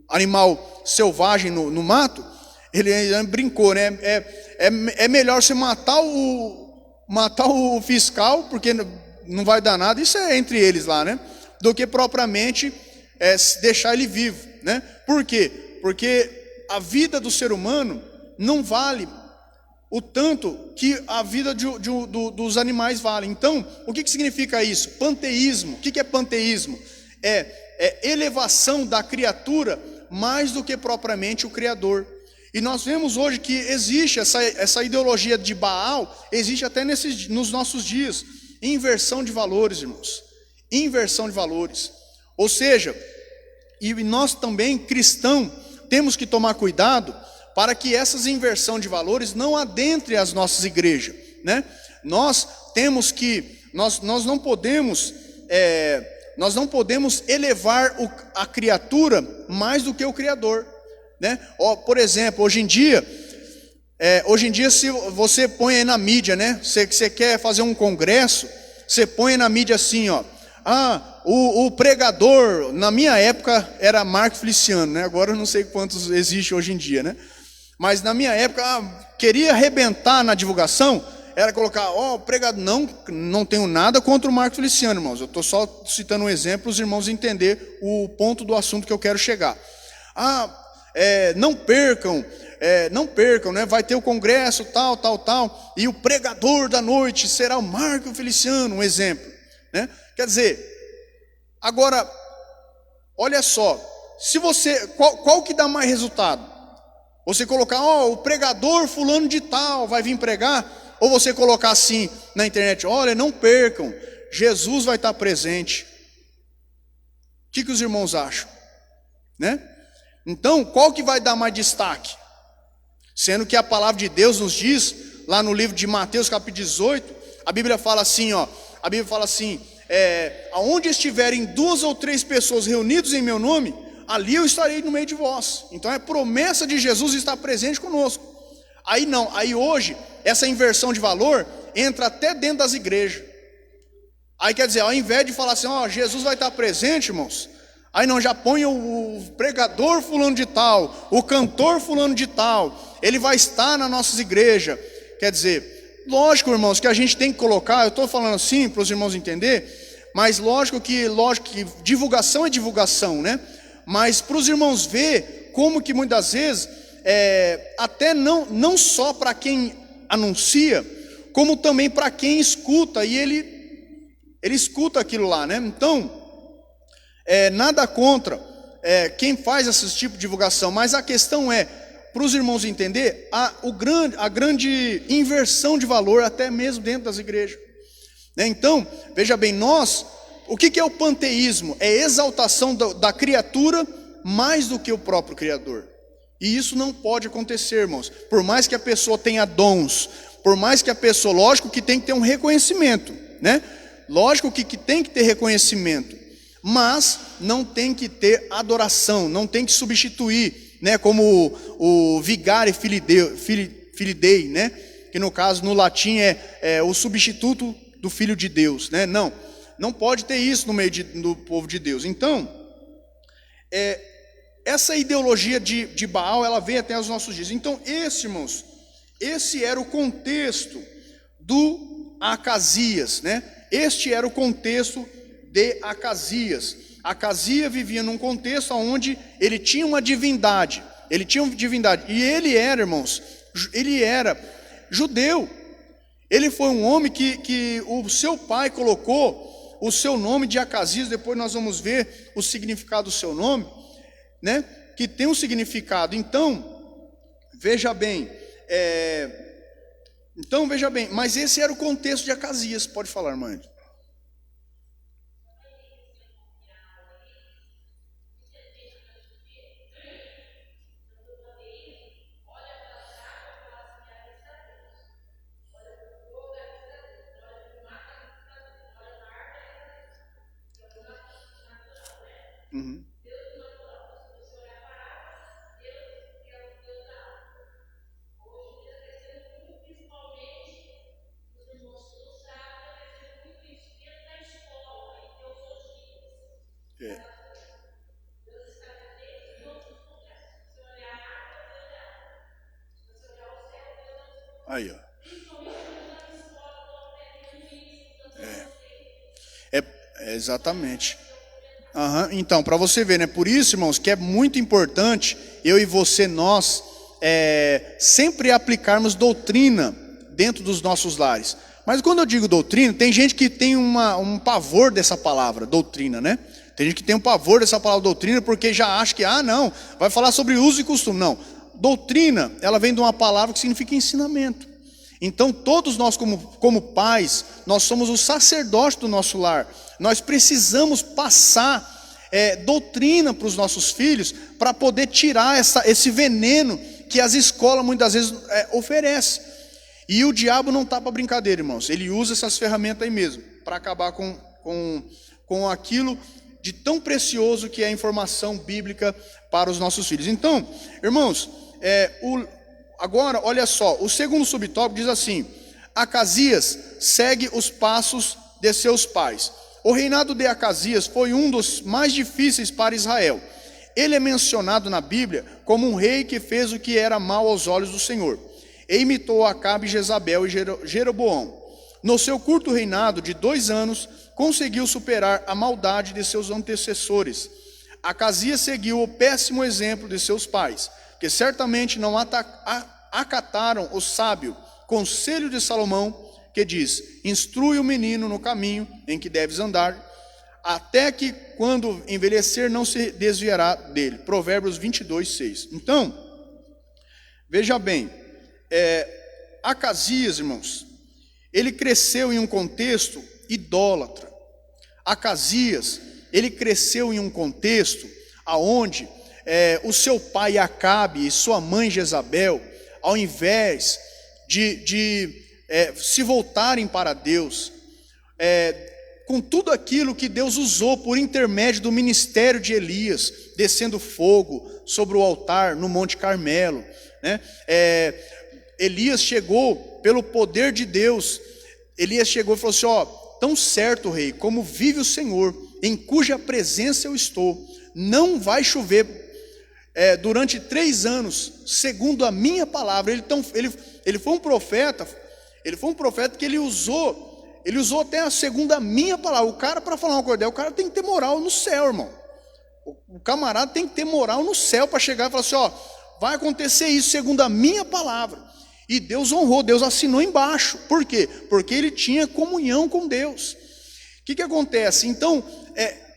animal selvagem no mato, ele brincou, né? É melhor você matar o fiscal, porque não vai dar nada, isso é entre eles lá, né? Do que propriamente deixar ele vivo, né? Por quê? Porque a vida do ser humano não vale o tanto que a vida dos animais vale. Então, o que significa isso? Panteísmo. O que é panteísmo? É elevação da criatura mais do que propriamente o Criador. E nós vemos hoje que existe essa ideologia de Baal, existe até nos nossos dias. Inversão de valores, irmãos. Inversão de valores. Ou seja, e nós também, cristãos, temos que tomar cuidado para que essas inversão de valores não adentre as nossas igrejas, né? Nós não podemos elevar a criatura mais do que o Criador, né? Por exemplo, hoje em dia se você põe aí na mídia, né? Você quer fazer um congresso, você põe na mídia assim, o pregador, na minha época, era Marco Feliciano, né? Agora eu não sei quantos existem hoje em dia, né? Mas na minha época, queria arrebentar na divulgação, era colocar, pregador, não tenho nada contra o Marco Feliciano, irmãos. Eu estou só citando um exemplo para os irmãos entenderem o ponto do assunto que eu quero chegar. Não percam, né? Vai ter o congresso, tal, e o pregador da noite será o Marco Feliciano, um exemplo, né? Quer dizer, agora, olha só, se você, qual que dá mais resultado? Você colocar, o pregador fulano de tal vai vir pregar, ou você colocar assim na internet, olha, não percam, Jesus vai estar presente. O que os irmãos acham? Né? Então, qual que vai dar mais destaque? Sendo que a palavra de Deus nos diz, lá no livro de Mateus capítulo 18, a Bíblia fala assim, aonde estiverem 2 ou 3 pessoas reunidas em meu nome, ali eu estarei no meio de vós. Então é promessa de Jesus estar presente conosco. Aí hoje, essa inversão de valor entra até dentro das igrejas. Aí quer dizer, ao invés de falar assim, Jesus vai estar presente, irmãos, aí não, já põe o pregador fulano de tal, o cantor fulano de tal, ele vai estar nas nossas igrejas. Quer dizer, lógico, irmãos, que a gente tem que colocar, eu estou falando assim para os irmãos entenderem, mas lógico que divulgação é divulgação, né? Mas para os irmãos ver como que muitas vezes, até não só para quem anuncia, como também para quem escuta, e ele escuta aquilo lá, né? Então, nada contra quem faz esse tipo de divulgação, mas a questão para os irmãos entender, a grande inversão de valor, até mesmo dentro das igrejas. Então, veja bem, o que é o panteísmo? É exaltação da criatura mais do que o próprio Criador. E isso não pode acontecer, irmãos. Por mais que a pessoa tenha dons, por mais que a pessoa, lógico que tem que ter um reconhecimento, né? Lógico que tem que ter reconhecimento, mas não tem que ter adoração, não tem que substituir, né? Como o vigare filidei, né? Que no caso, no latim, é o substituto do Filho de Deus, né? Não pode ter isso no meio do povo de Deus. Então, essa ideologia de Baal, ela vem até os nossos dias. Então, irmãos, esse era o contexto do Acasias, né? Este era o contexto de Acasias. Acasias vivia num contexto onde ele tinha uma divindade. E ele era, irmãos, ele era judeu. Ele foi um homem que o seu pai colocou o seu nome de Acasias. Depois nós vamos ver o significado do seu nome, né? Que tem um significado. Então, veja bem, mas esse era o contexto de Acasias. Pode falar, irmã. Uhum. Aí, ó. Exatamente. Então, para você ver, né? Por isso, irmãos, que é muito importante eu e você, nós, sempre aplicarmos doutrina dentro dos nossos lares. Mas quando eu digo doutrina, tem gente que tem um pavor dessa palavra, doutrina, né? Tem gente que tem um pavor dessa palavra doutrina, porque já acha que, não, vai falar sobre uso e costume. Não, doutrina, ela vem de uma palavra que significa ensinamento. Então, todos nós como pais, nós somos o sacerdote do nosso lar. Nós precisamos passar doutrina para os nossos filhos, para poder tirar esse veneno que as escolas muitas vezes oferecem. E o diabo não está para brincadeira, irmãos. Ele usa essas ferramentas aí mesmo, para acabar com aquilo de tão precioso que é a informação bíblica para os nossos filhos. Então, irmãos, agora, olha só, o segundo subtópico diz assim: Acasias segue os passos de seus pais. O reinado de Acasias foi um dos mais difíceis para Israel. Ele é mencionado na Bíblia como um rei que fez o que era mal aos olhos do Senhor, e imitou Acabe, Jezabel e Jeroboão. No seu curto reinado de 2 anos, conseguiu superar a maldade de seus antecessores. Acasias seguiu o péssimo exemplo de seus pais, que certamente não acataram o sábio conselho de Salomão, que diz: instrui o menino no caminho em que deves andar, até que quando envelhecer não se desviará dele. Provérbios 22:6. Então, veja bem, Acasias, irmãos, ele cresceu em um contexto idólatra. Acasias, ele cresceu em um contexto aonde o seu pai Acabe e sua mãe Jezabel, ao invés de se voltarem para Deus, com tudo aquilo que Deus usou por intermédio do ministério de Elias, descendo fogo sobre o altar no Monte Carmelo, né? Elias chegou pelo poder de Deus. Elias chegou e falou assim: ó, tão certo, rei, como vive o Senhor, em cuja presença eu estou, não vai chover durante 3 anos, segundo a minha palavra. Ele foi um profeta. Ele foi um profeta que ele usou até a segundo a minha palavra. O cara, para falar uma coisa, o cara tem que ter moral no céu, irmão. O camarada tem que ter moral no céu para chegar e falar assim: ó, vai acontecer isso segundo a minha palavra. E Deus honrou, Deus assinou embaixo. Por quê? Porque ele tinha comunhão com Deus. O que acontece? Então,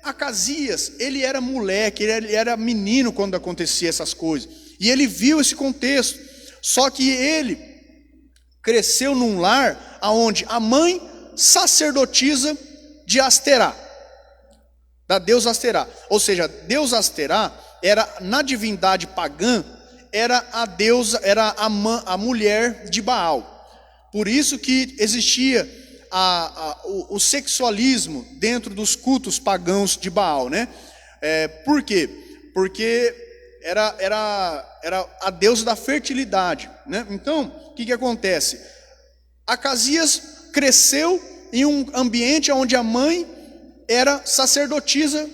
Acasias, ele era moleque, ele era menino quando acontecia essas coisas. E ele viu esse contexto. Só que ele cresceu num lar onde a mãe sacerdotisa de Asterá, da deusa Asterá. Ou seja, deusa Asterá era, na divindade pagã, era a deusa, era a mulher de Baal. Por isso que existia o sexualismo dentro dos cultos pagãos de Baal, né? Por quê? Porque era a deusa da fertilidade, né? Então, o que acontece? Acasias cresceu em um ambiente onde a mãe era sacerdotisa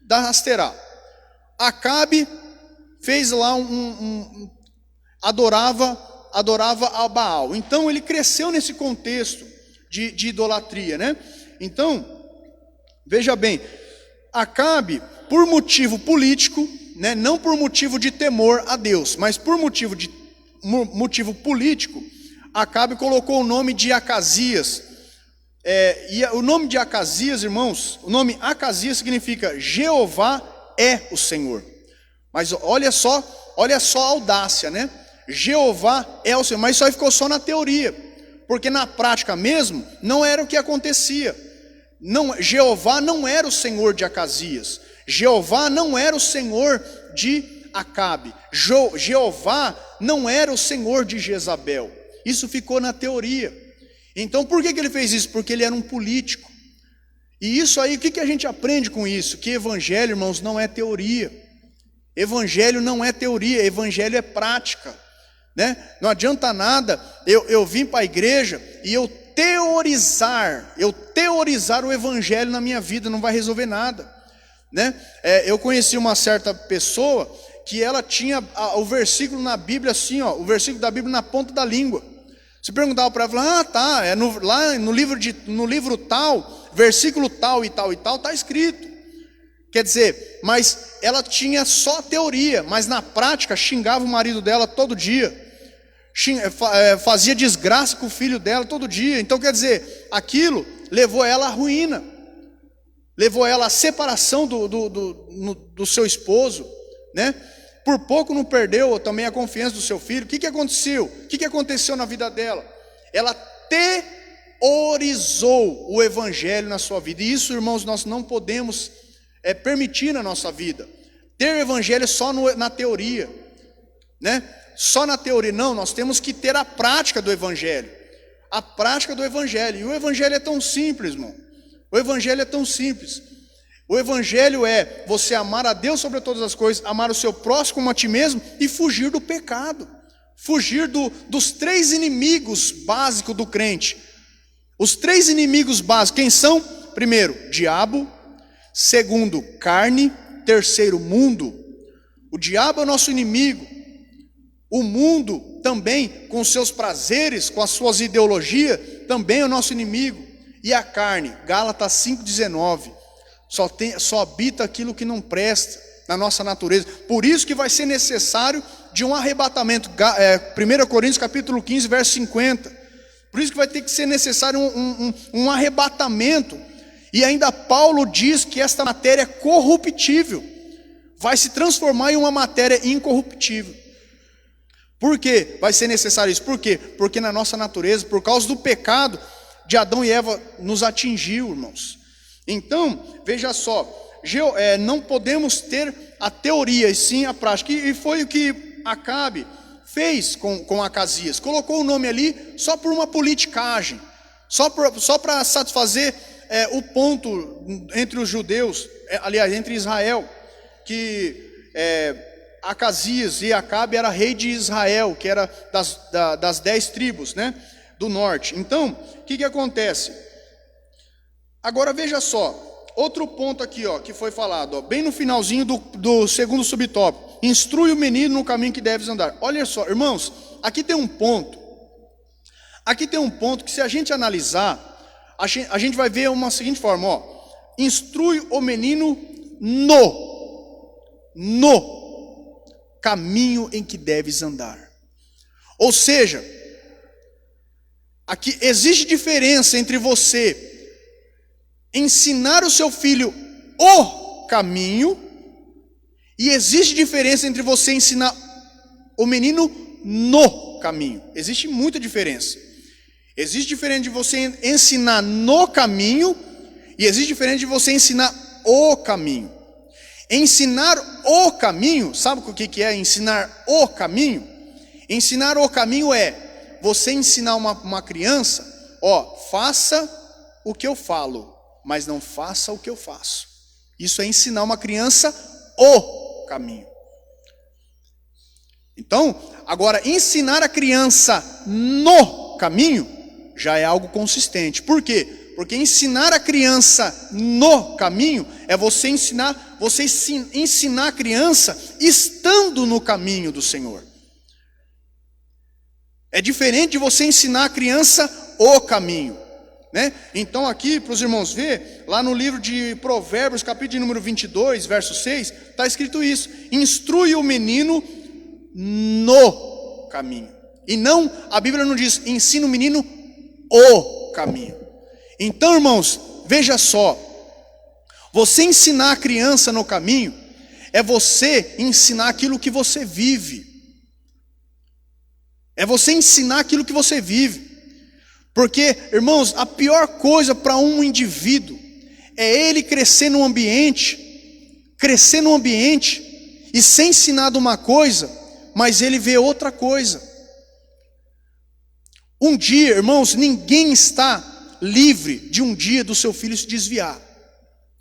da Asterá. Acabe fez lá adorava a Baal. Então ele cresceu nesse contexto de idolatria, né? Então, veja bem, Acabe, por motivo político, né, não por motivo de temor a Deus, mas por motivo político, Acabe colocou o nome de Acasias. E o nome de Acasias, irmãos, o nome Acasias significa Jeová é o Senhor. Mas olha só a audácia, né? Jeová é o Senhor, mas isso aí ficou só na teoria, porque na prática mesmo não era o que acontecia. Jeová não era o Senhor de Acasias, Jeová não era o Senhor de Acabe, Jeová não era o Senhor de Jezabel. Isso ficou na teoria. Então por que ele fez isso? Porque ele era um político. E isso aí, o que a gente aprende com isso? Que evangelho, irmãos, não é teoria. Evangelho não é teoria, evangelho é prática, né? Não adianta nada eu vir para a igreja e eu teorizar o evangelho na minha vida, não vai resolver nada, né? Eu conheci uma certa pessoa que ela tinha o versículo na Bíblia assim, ó, o versículo da Bíblia na ponta da língua. Se perguntava para ela, falava: tá, lá no livro tal, versículo tal e tal e tal, está escrito. Quer dizer, mas ela tinha só teoria, mas na prática xingava o marido dela todo dia, fazia desgraça com o filho dela todo dia. Então quer dizer, aquilo levou ela à ruína, levou ela à separação do seu esposo, né? Por pouco não perdeu também a confiança do seu filho. O que aconteceu? O que aconteceu na vida dela? Ela teorizou o evangelho na sua vida. E isso, irmãos, nós não podemos permitir na nossa vida. Ter o evangelho só na teoria, né? Só na teoria. Não, nós temos que ter a prática do evangelho. A prática do evangelho. E o evangelho é tão simples, irmão. O evangelho é tão simples. O evangelho é você amar a Deus sobre todas as coisas, amar o seu próximo como a ti mesmo e fugir do pecado. Fugir dos 3 inimigos básicos do crente. Os 3 inimigos básicos, quem são? primeiro, diabo. Segundo, carne. Terceiro, mundo. O diabo é o nosso inimigo. O mundo também, com seus prazeres, com as suas ideologias, também é o nosso inimigo. E a carne, Gálatas 5,19, só habita aquilo que não presta na nossa natureza. Por isso que vai ser necessário de um arrebatamento. 1 Coríntios capítulo 15, verso 50. Por isso que vai ter que ser necessário um arrebatamento. E ainda Paulo diz que esta matéria corruptível vai se transformar em uma matéria incorruptível. Por que vai ser necessário isso? Por quê? Porque na nossa natureza, por causa do pecado de Adão e Eva, nos atingiu, irmãos. Então, veja só, não podemos ter a teoria e sim a prática. E foi o que Acabe fez com Acasias. Colocou o nome ali só por uma politicagem, só para satisfazer o ponto entre os judeus, aliás, entre Israel, que Acasias e Acabe era rei de Israel, que era das 10 tribos, né, do norte. Então, o que acontece? Agora veja só, outro ponto aqui, que foi falado, bem no finalzinho do segundo subtópico. Instrui o menino no caminho que deves andar. Olha só, irmãos, aqui tem um ponto. Aqui tem um ponto que, se a gente analisar, a gente vai ver uma seguinte forma, instrui o menino no caminho em que deves andar. Ou seja, aqui existe diferença entre você ensinar o seu filho o caminho, e existe diferença entre você ensinar o menino no caminho. Existe muita diferença. Existe diferença de você ensinar no caminho, e existe diferença de você ensinar o caminho. Ensinar o caminho, sabe o que é ensinar o caminho? Ensinar o caminho é você ensinar uma criança, faça o que eu falo, mas não faça o que eu faço. Isso é ensinar uma criança o caminho. Então, agora, ensinar a criança no caminho já é algo consistente. Por quê? Porque ensinar a criança no caminho é você ensinar a criança estando no caminho do Senhor. É diferente de você ensinar a criança o caminho, né? Então aqui, para os irmãos ver, lá no livro de Provérbios, capítulo número 22, verso 6, está escrito isso: instrui o menino no caminho. E não, a Bíblia não diz ensina o menino o caminho. Então, irmãos, veja só, você ensinar a criança no caminho é você ensinar aquilo que você vive. É você ensinar aquilo que você vive. Porque, irmãos, a pior coisa para um indivíduo é ele crescer num ambiente e ser ensinado uma coisa, mas ele vê outra coisa. Um dia, irmãos, ninguém está livre de um dia do seu filho se desviar.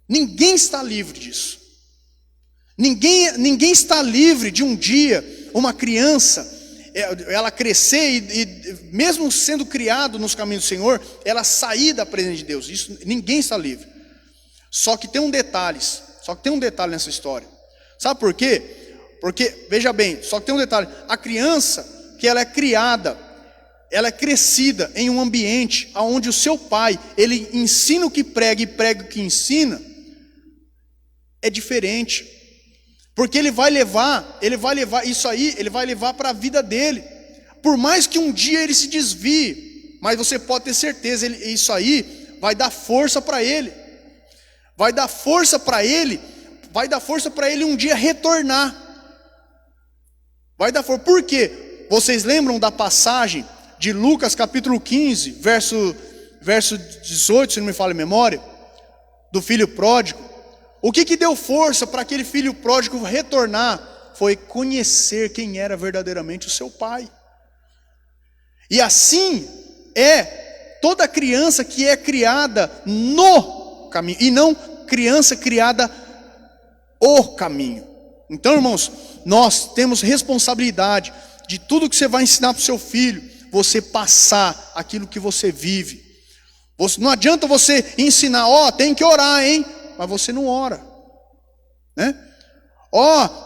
Ninguém está livre disso. Ninguém está livre de um dia uma criança ela crescer e mesmo sendo criado nos caminhos do Senhor, ela sair da presença de Deus. Isso ninguém está livre. Só que tem um detalhe nessa história. Sabe por quê? Porque, veja bem, só que tem um detalhe. A criança que ela é criada, ela é crescida em um ambiente onde o seu pai, ele ensina o que prega e prega o que ensina, é diferente. Porque ele vai levar isso aí, ele vai levar para a vida dele. Por mais que um dia ele se desvie, mas você pode ter certeza, isso aí vai dar força para ele. Vai dar força para ele um dia retornar. Vai dar força. Por quê? Vocês lembram da passagem de Lucas capítulo 15, verso 18, se não me falha a memória, do filho pródigo? O que deu força para aquele filho pródigo retornar? Foi conhecer quem era verdadeiramente o seu pai. E assim é toda criança que é criada no caminho, e não criança criada o caminho. Então, irmãos, nós temos responsabilidade de tudo que você vai ensinar para o seu filho, você passar aquilo que você vive. Não adianta você ensinar, tem que orar, hein? Mas você não ora, né?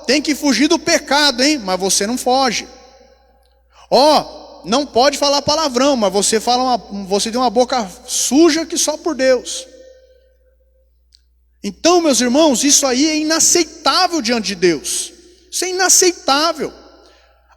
Tem que fugir do pecado, hein? Mas você não foge. Não pode falar palavrão, mas você tem uma boca suja que só por Deus. Então, meus irmãos, isso aí é inaceitável diante de Deus. Isso é inaceitável.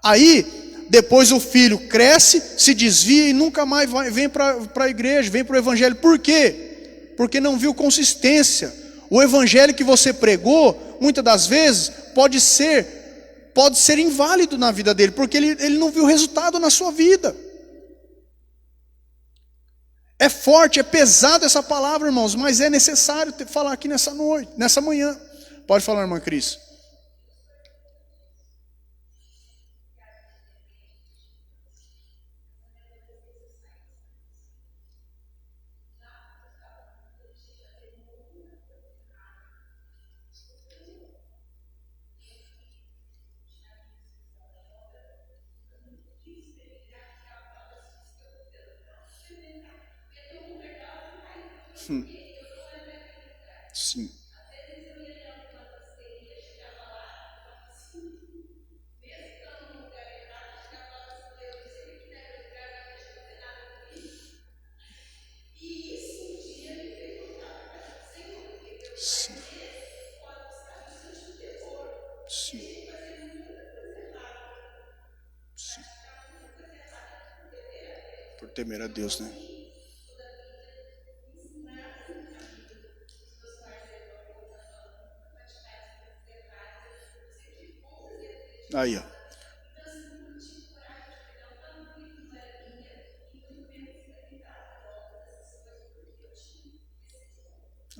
Aí, depois o filho cresce, se desvia e nunca mais vem para a igreja, vem para o evangelho. Por quê? Porque não viu consistência. O evangelho que você pregou, muitas das vezes, pode ser inválido na vida dele, porque ele não viu resultado na sua vida. É forte, é pesado essa palavra, irmãos, mas é necessário falar aqui nessa manhã. Pode falar, irmã Cris. Sim. Sim. Sim. Sim. Por temer a Deus, né? Aí, ó.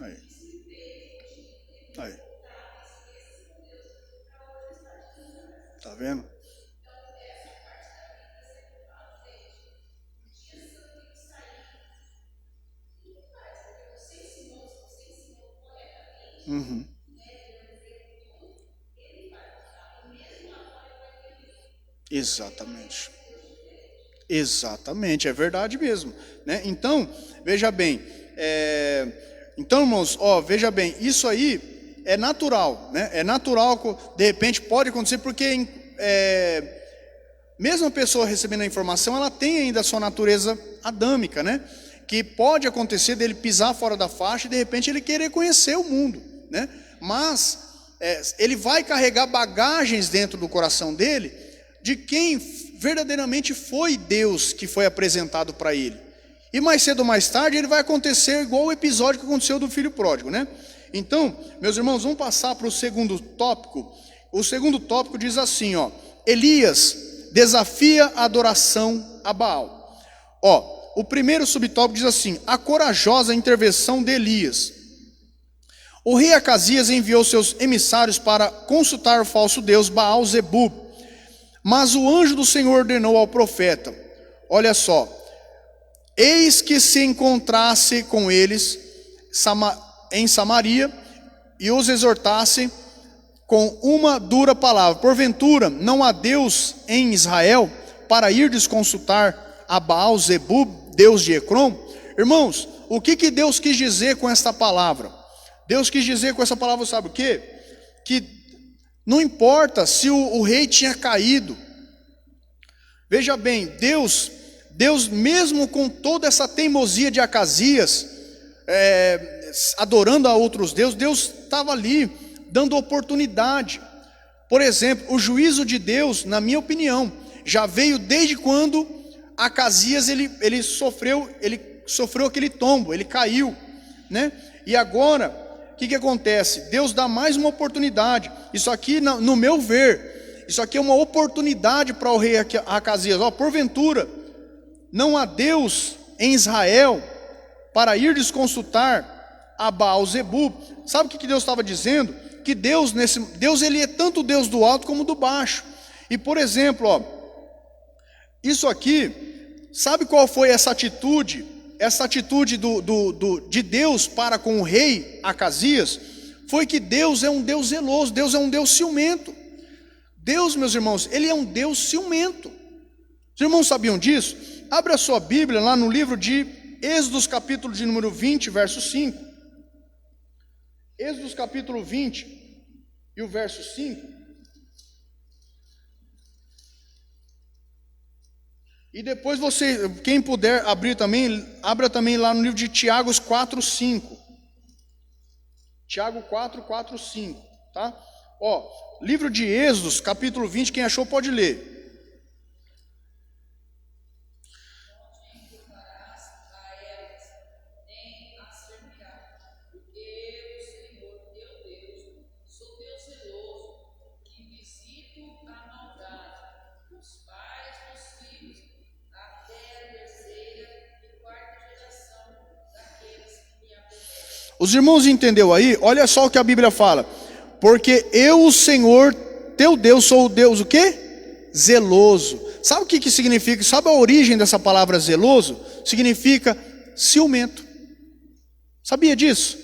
Aí. Aí. Tá vendo? Uhum. Exatamente. Exatamente, é verdade mesmo, né? Então, veja bem, então, irmãos, veja bem, isso aí é natural, né? É natural, de repente pode acontecer, porque mesmo a pessoa recebendo a informação, ela tem ainda a sua natureza adâmica, né? Que pode acontecer dele pisar fora da faixa e de repente ele querer conhecer o mundo, né? Mas ele vai carregar bagagens dentro do coração dele de quem verdadeiramente foi Deus que foi apresentado para ele. E mais cedo ou mais tarde ele vai acontecer igual o episódio que aconteceu do filho pródigo, né? Então, meus irmãos, vamos passar para o segundo tópico. O segundo tópico diz assim, Elias desafia a adoração a Baal. O primeiro subtópico diz assim: a corajosa intervenção de Elias. O rei Acasias enviou seus emissários para consultar o falso deus Baal-zebub, mas o anjo do Senhor ordenou ao profeta: olha só, eis que se encontrasse com eles em Samaria e os exortasse com uma dura palavra: porventura não há Deus em Israel para irdes consultar a Baal-zebub, Deus de Ecrom? Irmãos, o que Deus quis dizer com esta palavra? Deus quis dizer com essa palavra, sabe o quê? Que não importa se o rei tinha caído. Veja bem, Deus mesmo com toda essa teimosia de Acasias, adorando a outros deuses, Deus estava ali dando oportunidade. Por exemplo, o juízo de Deus, na minha opinião, já veio desde quando Acasias ele sofreu aquele tombo, ele caiu, né? E agora, o que acontece? Deus dá mais uma oportunidade. Isso aqui, no meu ver, isso aqui é uma oportunidade para o rei Acasias. Porventura não há Deus em Israel para ir desconsultar a Baal-zebub. Sabe o que Deus estava dizendo? Que Deus ele é tanto Deus do alto como do baixo. E por exemplo, isso aqui, sabe qual foi essa atitude? Essa atitude de Deus para com o rei Acasias foi que Deus é um Deus zeloso, Deus é um Deus ciumento. Deus, meus irmãos, ele é um Deus ciumento. Os irmãos sabiam disso? Abra a sua Bíblia lá no livro de Êxodo capítulo de número 20, verso 5. Êxodo capítulo 20 e o verso 5. E depois você, quem puder abrir também, abra também lá no livro de Tiago 4, 5. Tiago 4, 4, 5, tá? Ó, livro de Êxodo, capítulo 20, quem achou pode ler. Os irmãos entenderam aí? Olha só o que a Bíblia fala. Porque eu, o Senhor, teu Deus, sou o Deus, o quê? Zeloso. Sabe o que significa? Sabe a origem dessa palavra zeloso? Significa ciumento. Sabia disso?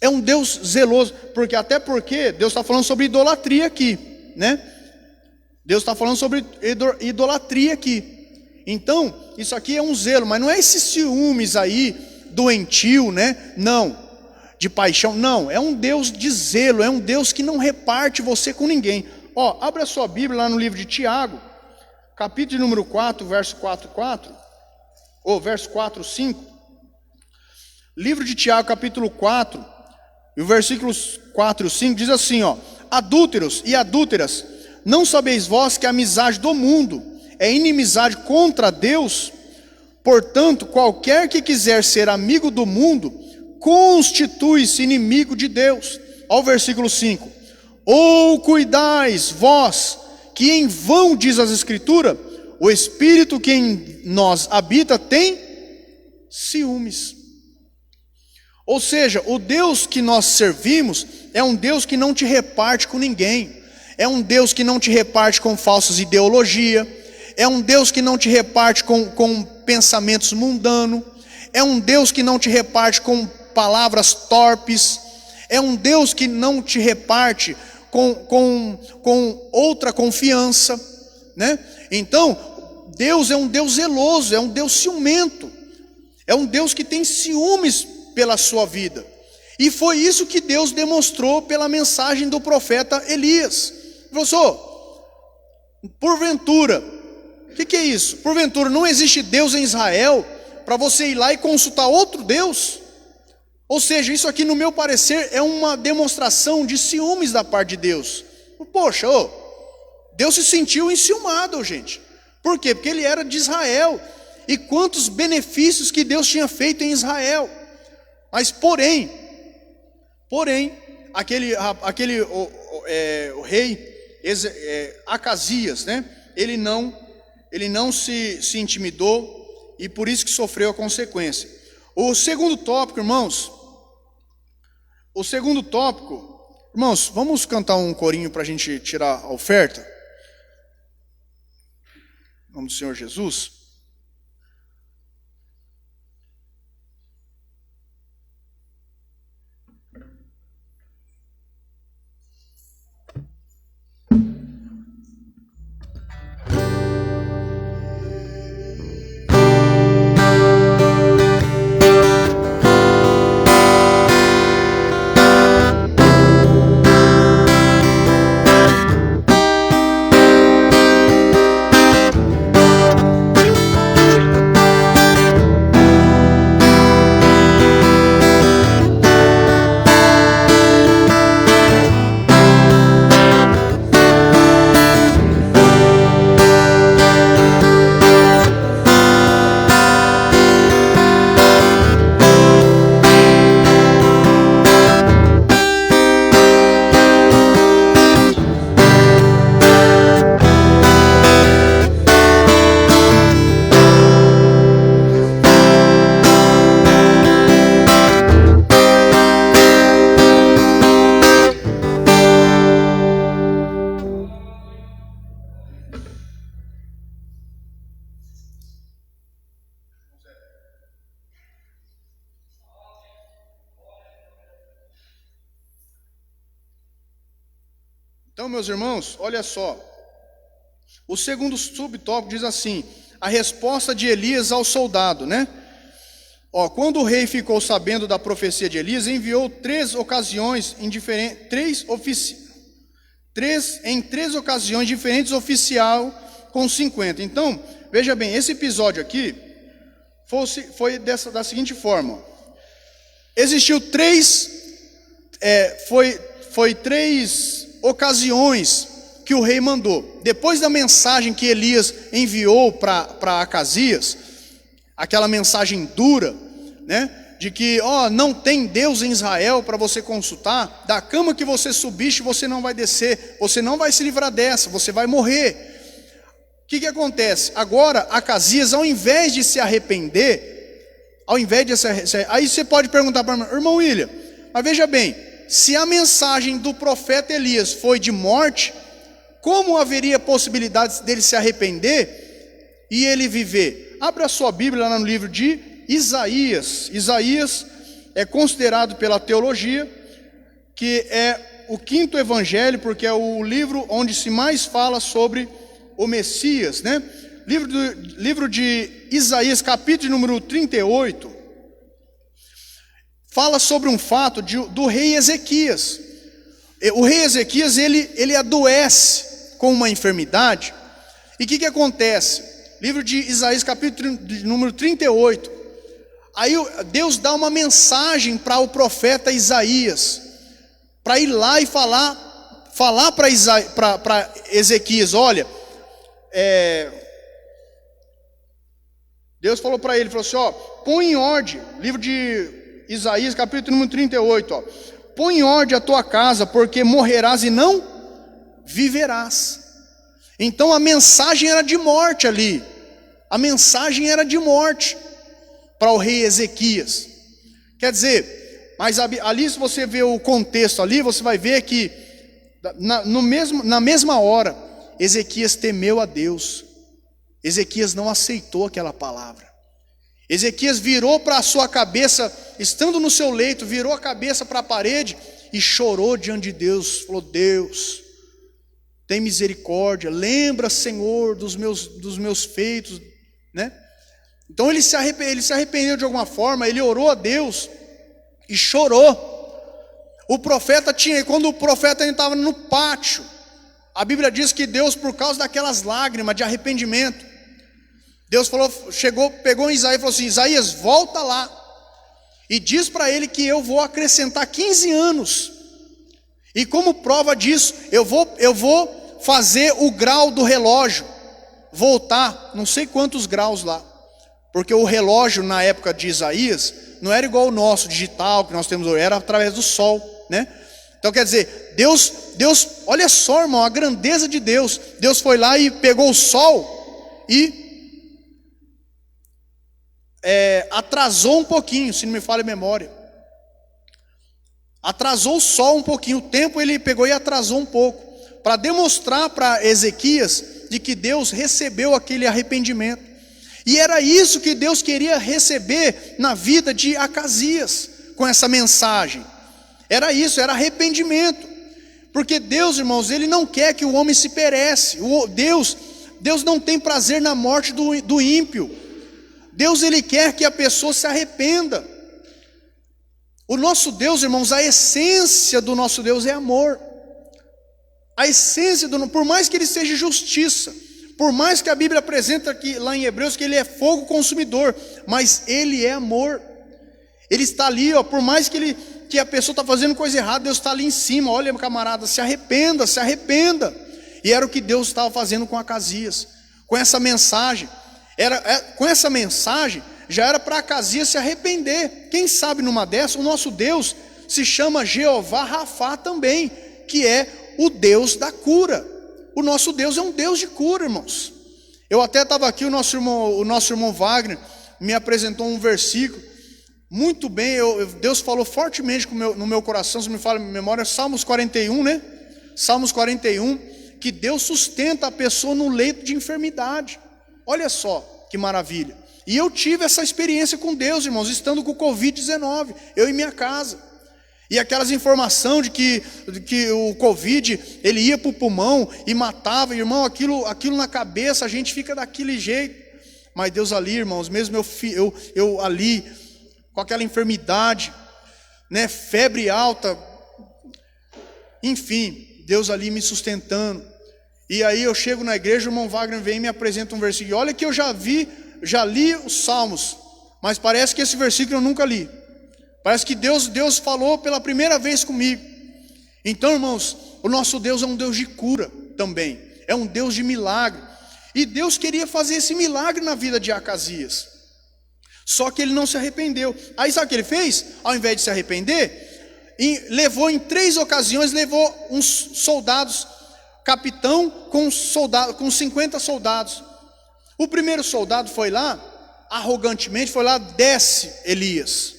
É um Deus zeloso. Até porque Deus está falando sobre idolatria aqui, né? Deus está falando sobre idolatria aqui. Então, isso aqui é um zelo, mas não é esses ciúmes aí, doentio, né? Não, de paixão, não, é um Deus de zelo, é um Deus que não reparte você com ninguém. Ó, abra a sua Bíblia lá no livro de Tiago, capítulo número 4, verso 4, 4, ou verso 4, 5. Livro de Tiago, capítulo 4, e o versículos 4 e 5 diz assim, ó: adúlteros e adúlteras, não sabeis vós que a amizade do mundo é inimizade contra Deus? Portanto, qualquer que quiser ser amigo do mundo, constitui-se inimigo de Deus. Ao versículo 5. Ou cuidais vós, que em vão, diz as Escrituras, o Espírito que em nós habita tem ciúmes. Ou seja, o Deus que nós servimos é um Deus que não te reparte com ninguém. É um Deus que não te reparte com falsas ideologias. É um Deus que não te reparte com pensamentos mundanos. É um Deus que não te reparte com palavras torpes. É um Deus que não te reparte com outra confiança, né? Então, Deus é um Deus zeloso, é um Deus ciumento. É um Deus que tem ciúmes pela sua vida. E foi isso que Deus demonstrou pela mensagem do profeta Elias. Professor, porventura, o que é isso? Porventura não existe Deus em Israel para você ir lá e consultar outro Deus? Ou seja, isso aqui, no meu parecer, é uma demonstração de ciúmes da parte de Deus. Poxa, Deus se sentiu enciumado, gente. Por quê? Porque ele era de Israel. E quantos benefícios que Deus tinha feito em Israel. Mas porém, o rei Acasias, né? Ele não se intimidou e por isso que sofreu a consequência. O segundo tópico, irmãos, vamos cantar um corinho para a gente tirar a oferta? Em nome do Senhor Jesus. Então, meus irmãos, olha só. O segundo subtópico diz assim: a resposta de Elias ao soldado, né? Quando o rei ficou sabendo da profecia de Elias, enviou em três ocasiões diferentes oficial com 50. Então, veja bem, esse episódio aqui foi da seguinte forma. Existiu três ocasiões que o rei mandou. Depois da mensagem que Elias enviou para Acasias, aquela mensagem dura, né, de que não tem Deus em Israel para você consultar, da cama que você subiste você não vai descer, você não vai se livrar dessa, você vai morrer. O que acontece? Agora Acasias, ao invés de se arrepender, aí você pode perguntar para mim, irmão William, mas veja bem, se a mensagem do profeta Elias foi de morte, como haveria possibilidades dele se arrepender e ele viver? Abra a sua Bíblia lá no livro de Isaías. Isaías é considerado pela teologia que é o quinto evangelho, porque é o livro onde se mais fala sobre o Messias, né? Livro de Isaías, capítulo número 38, fala sobre um fato do rei Ezequias. O rei Ezequias, ele adoece com uma enfermidade. E o que acontece? Livro de Isaías, capítulo número 38. Aí Deus dá uma mensagem para o profeta Isaías, para ir lá e falar para Ezequias, olha, Deus falou para ele, falou assim, põe em ordem, livro de Isaías, capítulo número 38, põe em ordem a tua casa, porque morrerás e não viverás. Então a mensagem era de morte ali, a mensagem era de morte para o rei Ezequias. Quer dizer, mas ali se você vê o contexto ali, você vai ver que na mesma hora, Ezequias temeu a Deus. Ezequias não aceitou aquela palavra. Ezequias virou para a sua cabeça, estando no seu leito, virou a cabeça para a parede e chorou diante de Deus. Falou, Deus, tem misericórdia, lembra, Senhor, dos meus feitos, né? Então ele se arrependeu de alguma forma, ele orou a Deus e chorou. Quando o profeta ainda estava no pátio, a Bíblia diz que Deus, por causa daquelas lágrimas de arrependimento, Deus pegou Isaías e falou assim, Isaías, volta lá e diz para ele que eu vou acrescentar 15 anos. E como prova disso, eu vou fazer o grau do relógio voltar, não sei quantos graus lá. Porque o relógio na época de Isaías não era igual o nosso digital que nós temos hoje, era através do sol, né? Então quer dizer, Deus, olha só, irmão, a grandeza de Deus. Deus foi lá e pegou o sol e atrasou um pouquinho, se não me falha a memória. Atrasou o sol um pouquinho, o tempo ele pegou e atrasou um pouco, para demonstrar para Ezequias de que Deus recebeu aquele arrependimento. E era isso que Deus queria receber na vida de Acasias, com essa mensagem. Era isso, era arrependimento. Porque Deus, irmãos, Ele não quer que o homem se pereça. Deus não tem prazer na morte do ímpio. Deus, Ele quer que a pessoa se arrependa. O nosso Deus, irmãos, a essência do nosso Deus é amor. A essência, por mais que Ele seja justiça, por mais que a Bíblia apresenta aqui, lá em Hebreus, que Ele é fogo consumidor, mas Ele é amor. Ele está ali, por mais que a pessoa está fazendo coisa errada, Deus está ali em cima. Olha, meu camarada, se arrependa, se arrependa. E era o que Deus estava fazendo com Acasias, com essa mensagem. Com essa mensagem, já era para Acasias se arrepender. Quem sabe numa dessa, o nosso Deus se chama Jeová Rafá também, que é o Deus da cura. O nosso Deus é um Deus de cura, irmãos. Eu até estava aqui, o nosso irmão Wagner me apresentou um versículo, muito bem, Deus falou fortemente no meu coração, se me fala a memória, Salmos 41, né? Salmos 41, que Deus sustenta a pessoa no leito de enfermidade. Olha só que maravilha. E eu tive essa experiência com Deus, irmãos, estando com o Covid-19, eu e minha casa. E aquelas informações de que o Covid, ele ia para o pulmão e matava, irmão, aquilo na cabeça, a gente fica daquele jeito. Mas Deus ali, irmãos, mesmo eu ali, com aquela enfermidade, né, febre alta, enfim, Deus ali me sustentando. E aí eu chego na igreja, o irmão Wagner vem e me apresenta um versículo. E olha que eu já li os Salmos, mas parece que esse versículo eu nunca li. Parece que Deus falou pela primeira vez comigo. Então, irmãos, o nosso Deus é um Deus de cura também, é um Deus de milagre. E Deus queria fazer esse milagre na vida de Acasias, só que ele não se arrependeu. Aí sabe o que ele fez? Ao invés de se arrepender, levou em 3 ocasiões, levou uns soldados, capitão com 50 soldados. O primeiro soldado foi lá, arrogantemente foi lá, desce Elias.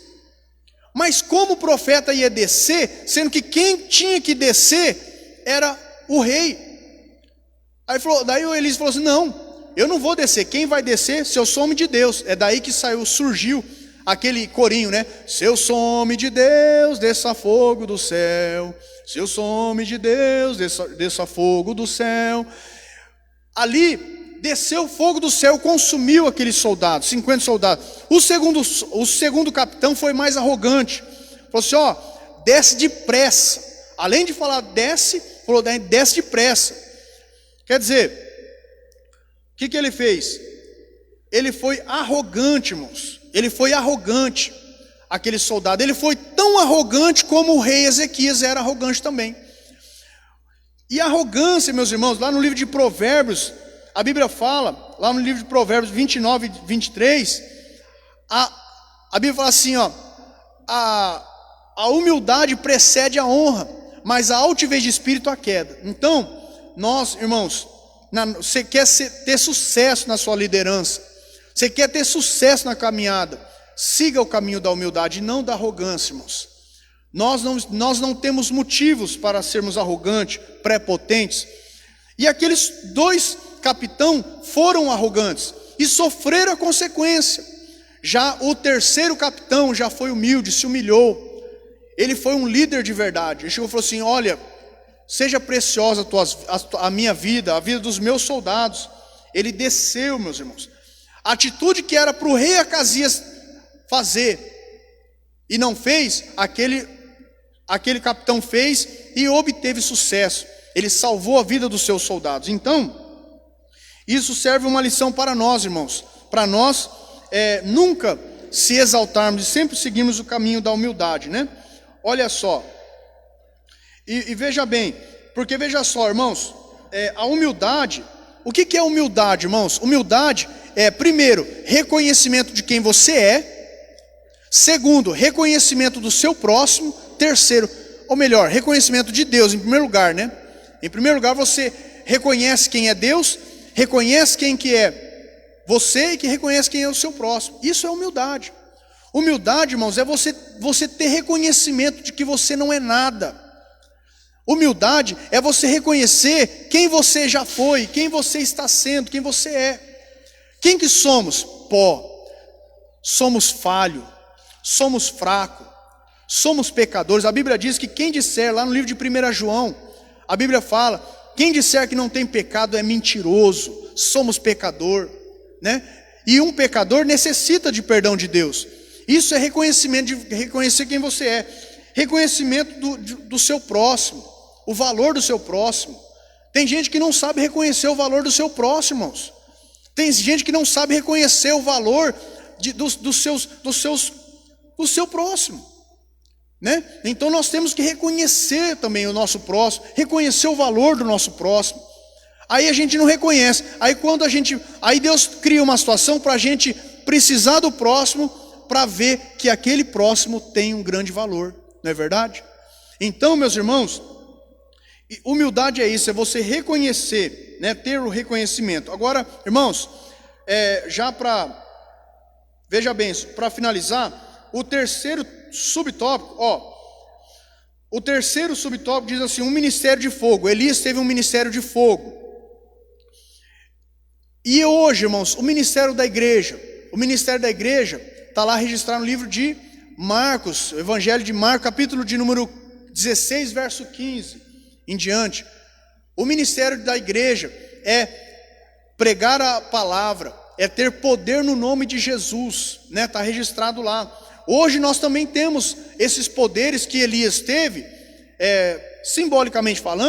Mas como o profeta ia descer, sendo que quem tinha que descer era o rei. Daí o Elias falou assim: não, eu não vou descer, quem vai descer, se eu sou homem de Deus. É daí que surgiu aquele corinho, né? Se eu sou homem de Deus, desça fogo do céu. Se eu sou homem de Deus, desça fogo do céu. Ali desceu fogo do céu, consumiu aqueles soldados, 50 soldados. O segundo capitão foi mais arrogante. Falou assim: ó, desce depressa. Além de falar desce, falou desce depressa. Quer dizer, o que ele fez? Ele foi arrogante, irmãos. Ele foi arrogante, aquele soldado. Ele foi tão arrogante como o rei Ezequias era arrogante também. E arrogância, meus irmãos, lá no livro de Provérbios, a Bíblia fala, lá no livro de Provérbios 29 e 23, a Bíblia fala assim, ó: a humildade precede a honra, mas a altivez de espírito a queda. Então, nós, irmãos, você quer ter sucesso na sua liderança, você quer ter sucesso na caminhada, siga o caminho da humildade e não da arrogância, irmãos. Nós não temos motivos para sermos arrogantes, prepotentes. E aqueles 2 capitães foram arrogantes e sofreram a consequência. Já o terceiro capitão já foi humilde, se humilhou. Ele foi um líder de verdade. Ele chegou e falou assim: olha, seja preciosa a minha vida, a vida dos meus soldados. Ele desceu, meus irmãos. A atitude que era para o rei Acasias fazer e não fez, aquele capitão fez e obteve sucesso. Ele salvou a vida dos seus soldados. Então, isso serve uma lição para nós, irmãos. Para nós nunca se exaltarmos e sempre seguirmos o caminho da humildade, né? Olha só. E veja bem, porque veja só, irmãos, a humildade, o que é humildade, irmãos? Humildade é, primeiro, reconhecimento de quem você é. Segundo, reconhecimento do seu próximo. Terceiro, ou melhor, reconhecimento de Deus em primeiro lugar, né? Em primeiro lugar, você reconhece quem é Deus, reconhece quem que é você e que reconhece quem é o seu próximo. Isso é humildade. Humildade, irmãos, é você ter reconhecimento de que você não é nada. Humildade é você reconhecer quem você já foi, quem você está sendo, quem você é. Quem que somos? Pó. Somos falho, somos fraco, somos pecadores. A Bíblia diz que quem disser, lá no livro de 1 João, a Bíblia fala: quem disser que não tem pecado é mentiroso. Somos pecador, né? E um pecador necessita de perdão de Deus. Isso é reconhecimento, de reconhecer quem você é. Reconhecimento do seu próximo, o valor do seu próximo. Tem gente que não sabe reconhecer o valor do seu próximo, irmãos. Tem gente que não sabe reconhecer o valor do seu próximo, né? Então nós temos que reconhecer também o nosso próximo, reconhecer o valor do nosso próximo. Aí a gente não reconhece. Aí Deus cria uma situação para a gente precisar do próximo, para ver que aquele próximo tem um grande valor, não é verdade? Então, meus irmãos, humildade é isso, é você reconhecer, né, ter o reconhecimento. Agora, irmãos, veja bem, para finalizar, o terceiro subtópico, o terceiro subtópico diz assim: um ministério de fogo. Elias teve um ministério de fogo. E hoje, irmãos, o ministério da igreja está lá registrado no livro de Marcos, o Evangelho de Marcos, capítulo de número 16, verso 15 em diante. O ministério da igreja é pregar a palavra, é ter poder no nome de Jesus, né? Está registrado lá. Hoje nós também temos esses poderes que Elias teve, simbolicamente falando.